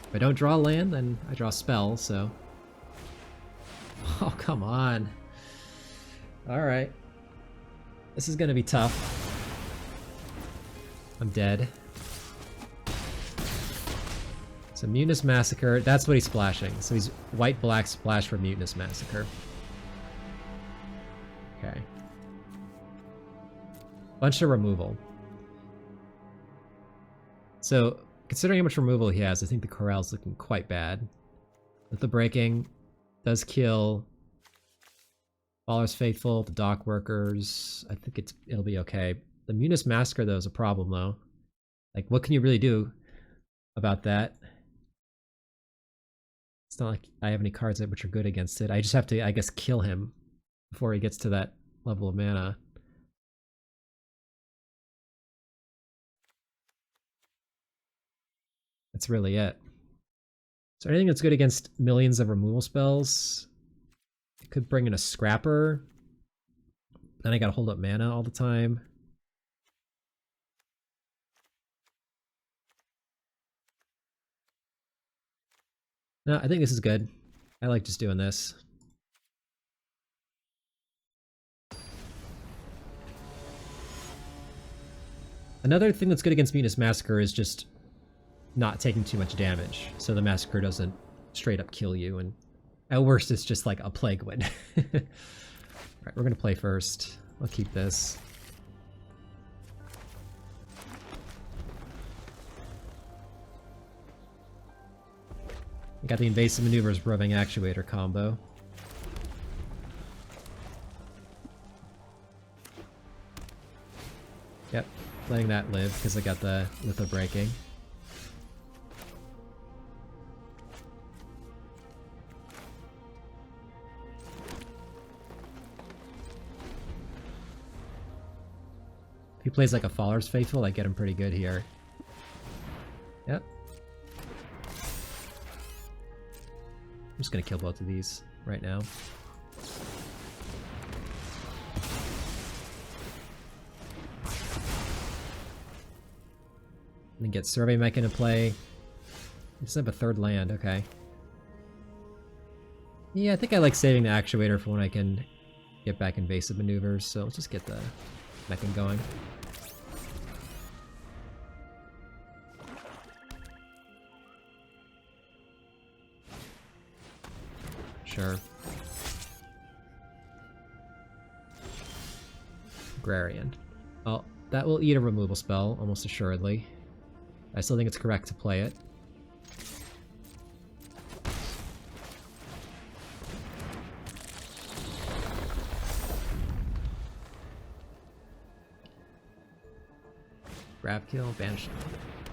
If I don't draw a land, then I draw a spell, so... Oh, come on. Alright. This is gonna be tough. So So Mutinous Massacre, that's what he's splashing. So he's white-black splash for Mutinous Massacre. Okay. Bunch of removal. So, considering how much removal he has, I think the Corral's looking quite bad. With the breaking, does kill Faller's Faithful, the Dock Workers. I think it'll be okay. The Mutinous Massacre, though, is a problem, though. Like, what can you really do about that? It's not like I have any cards which are good against it. I just have to, I guess, kill him before he gets to that level of mana. That's really it. So anything that's good against millions of removal spells, it could bring in a Scrapper. Then I gotta hold up mana all the time. No, I think this is good. I like just doing this. Another thing that's good against Mutinous Massacre is just not taking too much damage, so the Massacre doesn't straight up kill you, and at worst it's just like a Plague Wind. Alright, we're gonna play first. I'll keep this. I got the Invasive Maneuvers Roving Actuator combo. Yep, letting that live because I got the Litho Breaking. If he plays like a Faller's Faithful, I get him pretty good here. Yep. I'm just gonna kill both of these right now. And then get Survey Mech into play. I just have a third land, okay. Yeah, I think I like saving the Actuator for when I can get back Invasive Maneuvers, so let's just get the Mechan going. Sure. Agrarian. Well, that will eat a removal spell, almost assuredly. I still think it's correct to play it. Grab kill, banish.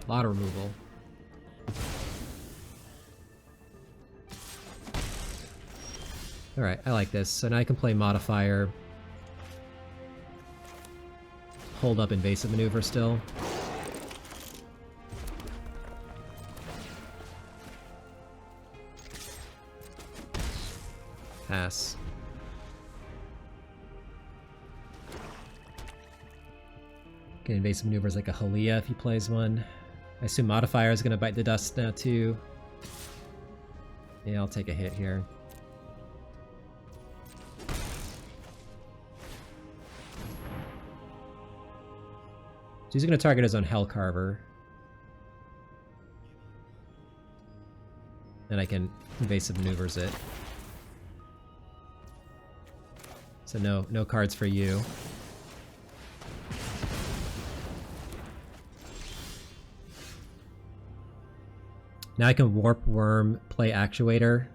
A lot of removal. Alright, I like this. So now I can play Modifier. Hold up Invasive Maneuver still. Pass. Okay, Invasive Maneuver is like a Halia if he plays one. I assume Modifier is going to bite the dust now too. Yeah, I'll take a hit here. So he's going to target his own Hellcarver. And I can Invasive Maneuvers it. So no cards for you. Now I can Warp Worm, play Actuator,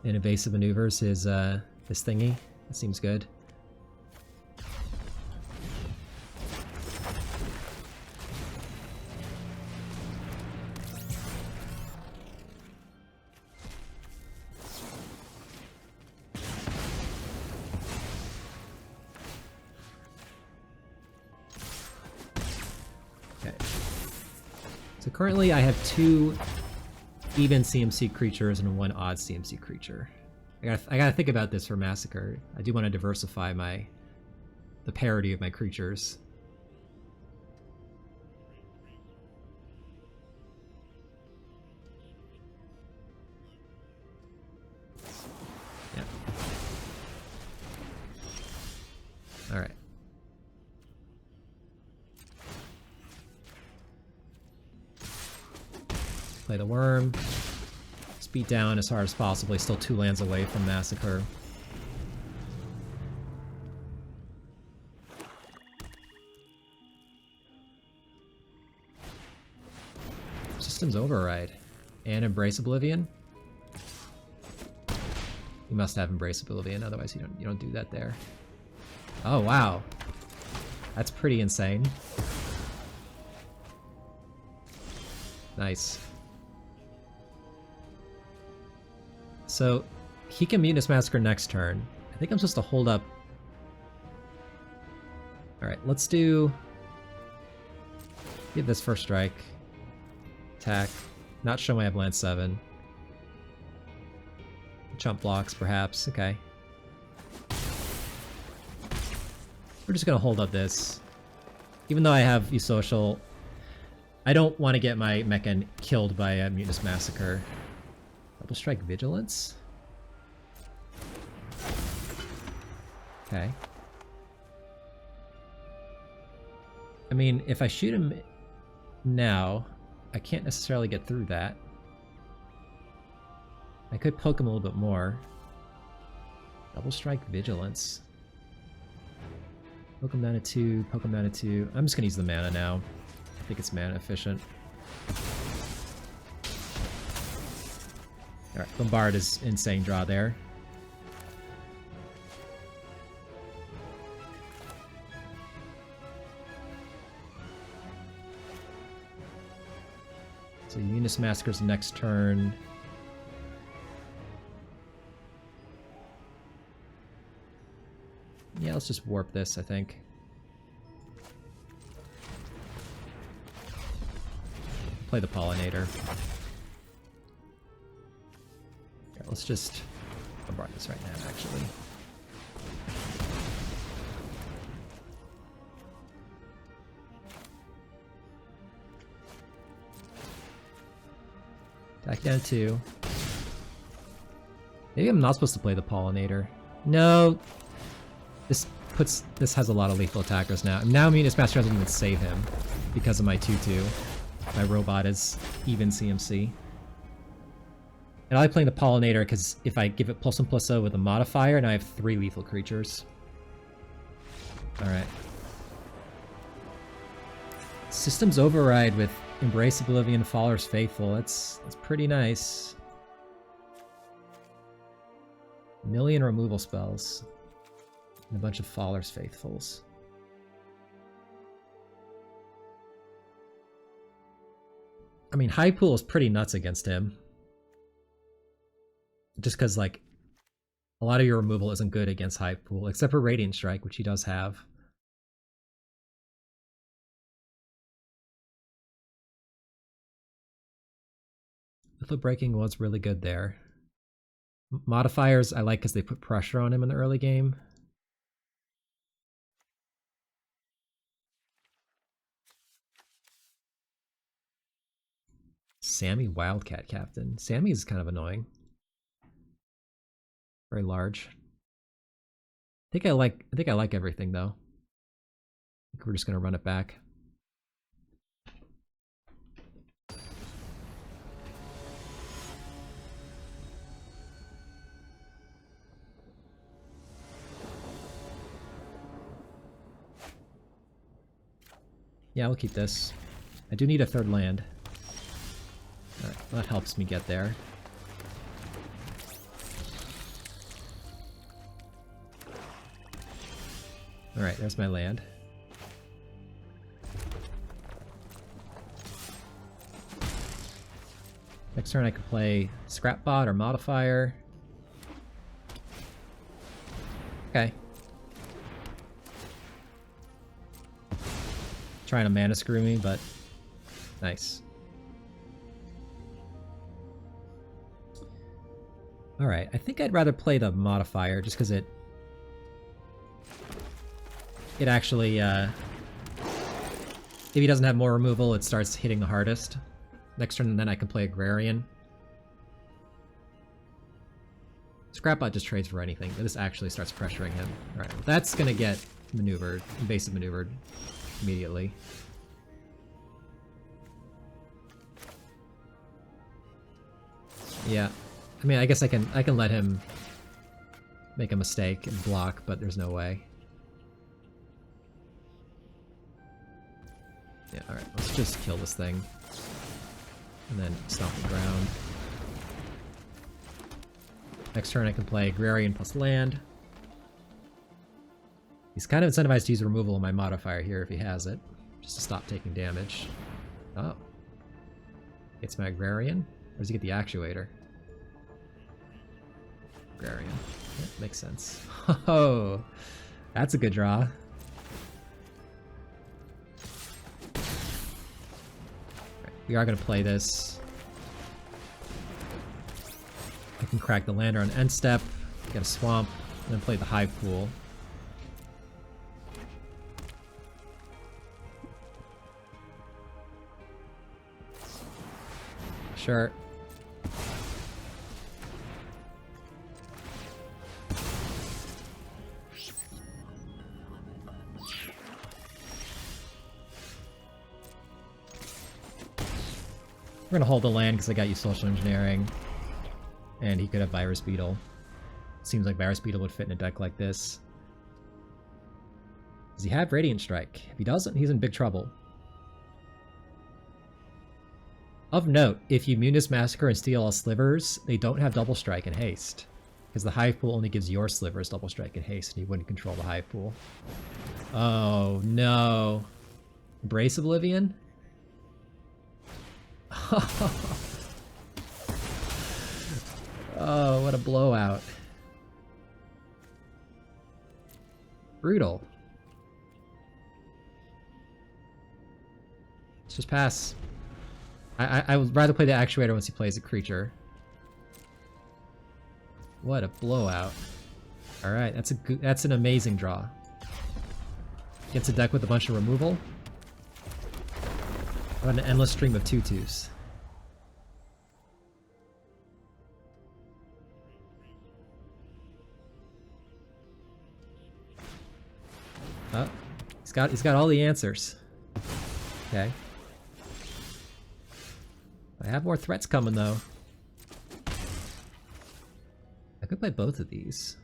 and Evasive Maneuvers his thingy. That seems good. Okay. So currently I have 2 even CMC creatures and 1 odd CMC creature. I gotta think about this for Massacre. I do want to diversify the parity of my creatures. Yeah. All right. Play the worm. beat down as hard as possible. He's still 2 lands away from Massacre. Systems Override. And Embrace Oblivion? You must have Embrace Oblivion, otherwise you don't do that there. Oh wow. That's pretty insane. Nice. So, he can Mutinous Massacre next turn. I think I'm supposed to hold up. Alright, let's do... Give this first strike. Attack. Not show I have land 7. Chump blocks, perhaps. Okay. We're just gonna hold up this. Even though I have Eusocial, I don't want to get my Mechan killed by a Mutinous Massacre. Double Strike Vigilance? Okay. I mean, if I shoot him now, I can't necessarily get through that. I could poke him a little bit more. Double Strike Vigilance. Poke him down to 2, poke him down to 2. I'm just gonna use the mana now. I think it's mana efficient. Alright, Bombard is insane draw there. So Mutinous Massacre's next turn. Yeah, let's just warp this, I think. Play the Pollinator. Yeah, let's just bombard this right now, actually. Attack down 2. Maybe I'm not supposed to play the Pollinator. No! This has a lot of lethal attackers now. Now Mutinous Massacre doesn't even save him because of my 2/2. My robot is even CMC. And I like playing the Pollinator because if I give it +1/+0 with a modifier, now I have 3 lethal creatures. Alright. Systems Override with Embrace Oblivion, Faller's Faithful. That's pretty nice. 1,000,000 removal spells. And a bunch of Faller's Faithfuls. I mean, High Pool is pretty nuts against him. Just because, like, a lot of your removal isn't good against High Pool, except for Radiant Strike, which he does have. Lethal Breaking was really good there. Modifiers I like because they put pressure on him in the early game. Sammy Wildcat Captain. Sammy is kind of annoying. Very large. I think I like everything though. I think we're just gonna run it back. Yeah, we'll keep this. I do need a 3rd land. That helps me get there. Alright, there's my land. Next turn I could play Scrapbot or Modifier. Okay. Trying to mana screw me, but nice. Alright, I think I'd rather play the Modifier just because it actually, if he doesn't have more removal, it starts hitting the hardest. Next turn, then I can play Agrarian. Scrapbot just trades for anything, but this actually starts pressuring him. Alright, that's gonna get maneuvered, invasive maneuvered immediately. Yeah. I mean, I guess I can let him make a mistake and block, but there's no way. Yeah, alright, let's just kill this thing. And then stomp the ground. Next turn I can play Agrarian plus land. He's kind of incentivized to use removal of my modifier here if he has it, just to stop taking damage. Oh. It's my Agrarian? Or does he get the Actuator? Agrarian. Yeah, makes sense. Oh, that's a good draw. Right, we are going to play this. I can crack the lander on end step, get a swamp, and then play the Hive Pool. Sure. We're gonna hold the land because I got you social engineering. And he could have Virus Beetle. Seems like Virus Beetle would fit in a deck like this. Does he have Radiant Strike? If he doesn't, he's in big trouble. Of note, if you Munis Massacre and steal all Slivers, they don't have Double Strike and Haste. Because the Hive Pool only gives your Slivers Double Strike and Haste, and you wouldn't control the Hive Pool. Oh, no. Embrace Oblivion? Oh, what a blowout. Brutal. Let's just pass. I would rather play the Actuator once he plays a creature. What a blowout. Alright, that's an amazing draw. Gets a deck with a bunch of removal. What an endless stream of 2/2s. Oh, he's got all the answers. Okay. I have more threats coming though. I could play both of these.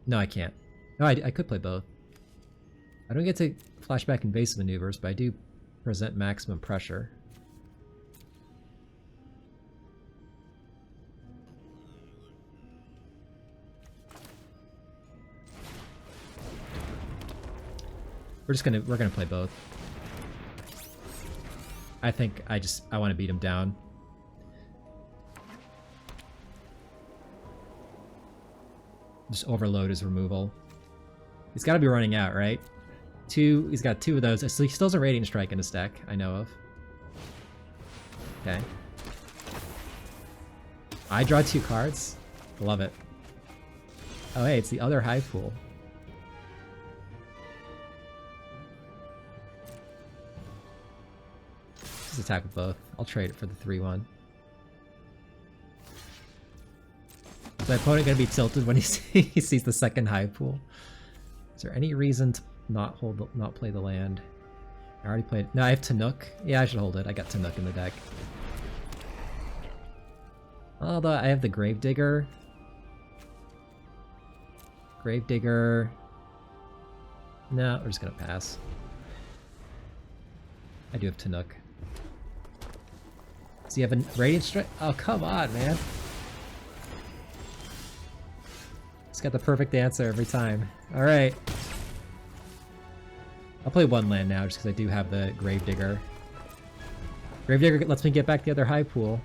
No, I can't. No, I could play both. I don't get to flashback invasive maneuvers, but I do present maximum pressure. We're gonna play both. I think I want to beat him down. Just overload his removal. He's got to be running out, right? He's got 2 of those. So he still has a Radiant Strike in his deck, I know of. Okay. I draw 2 cards. Love it. Oh hey, it's the other Hive Pool. Just attack with both. I'll trade it for the 3/1. Is my opponent gonna be tilted when he sees the second Hive Pool? Is there any reason to not play the land? I already played. No, I have Tanook. Yeah, I should hold it. I got Tanook in the deck. Although I have the Gravedigger. Gravedigger. No, we're just gonna pass. I do have Tanook. Does he have a Radiant Strike? Oh, come on, man. He's got the perfect answer every time. Alright. I'll play 1 land now just because I do have the Gravedigger. Gravedigger lets me get back the other Hive Pool.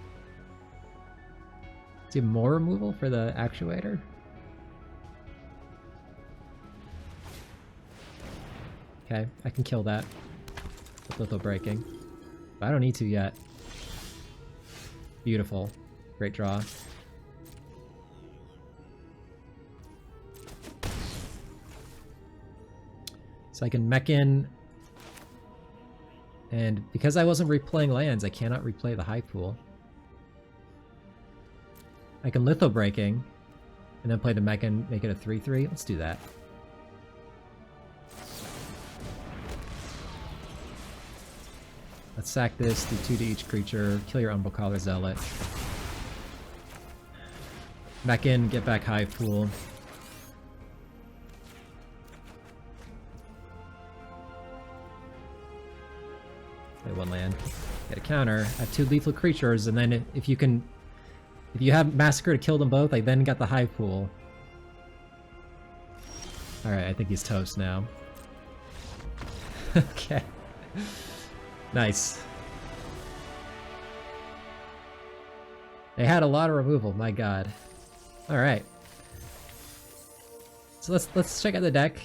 Does he have more removal for the Actuator? Okay, I can kill that with Litho Breaking. But I don't need to yet. Beautiful. Great draw. So I can mech in, and because I wasn't replaying lands, I cannot replay the Hive Pool. I can Litho Breaking, and then play the mech and make it a 3/3. Let's do that. Let's sack this, do 2 to each creature, kill your Umbral Collar Zealot. Back in, get back Hive Pool. Play 1 land, get a counter, have 2 lethal creatures, and then if you have Massacre to kill them both, I then got the Hive Pool. Alright, I think he's toast now. Okay. Nice. They had a lot of removal, my god. Alright. So let's check out the deck.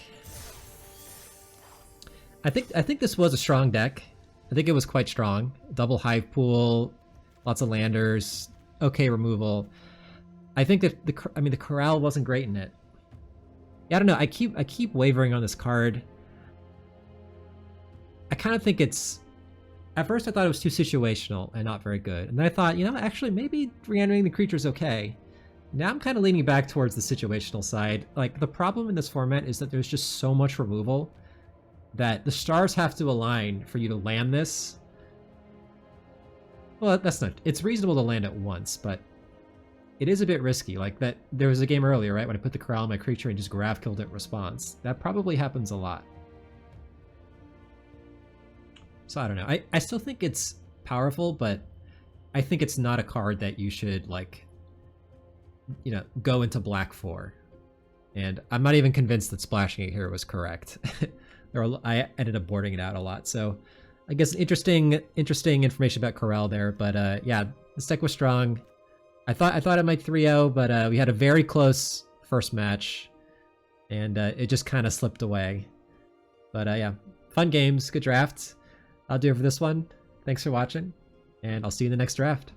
I think this was a strong deck. I think it was quite strong. Double Hive Pool, lots of landers, okay removal. I think that the Corral wasn't great in it. Yeah, I don't know. I keep wavering on this card. I kind of think it's... At first I thought it was too situational and not very good. And then I thought, you know, actually maybe re-entering the creature's okay. Now I'm kind of leaning back towards the situational side. Like, the problem in this format is that there's just so much removal that the stars have to align for you to land this. Well, that's not... It's reasonable to land it once, but it is a bit risky. Like, that there was a game earlier, right, when I put the Corral on my creature and just graph killed it in response. That probably happens a lot. So I don't know. I still think it's powerful, but I think it's not a card that you should, like, you know, go into black for. And I'm not even convinced that splashing it here was correct. I ended up boarding it out a lot. So I guess interesting information about Corral there. But yeah, this deck was strong. I thought it might 3-0, but we had a very close first match, and it just kind of slipped away. But yeah, fun games, good draft. I'll do it for this one. Thanks for watching, and I'll see you in the next draft.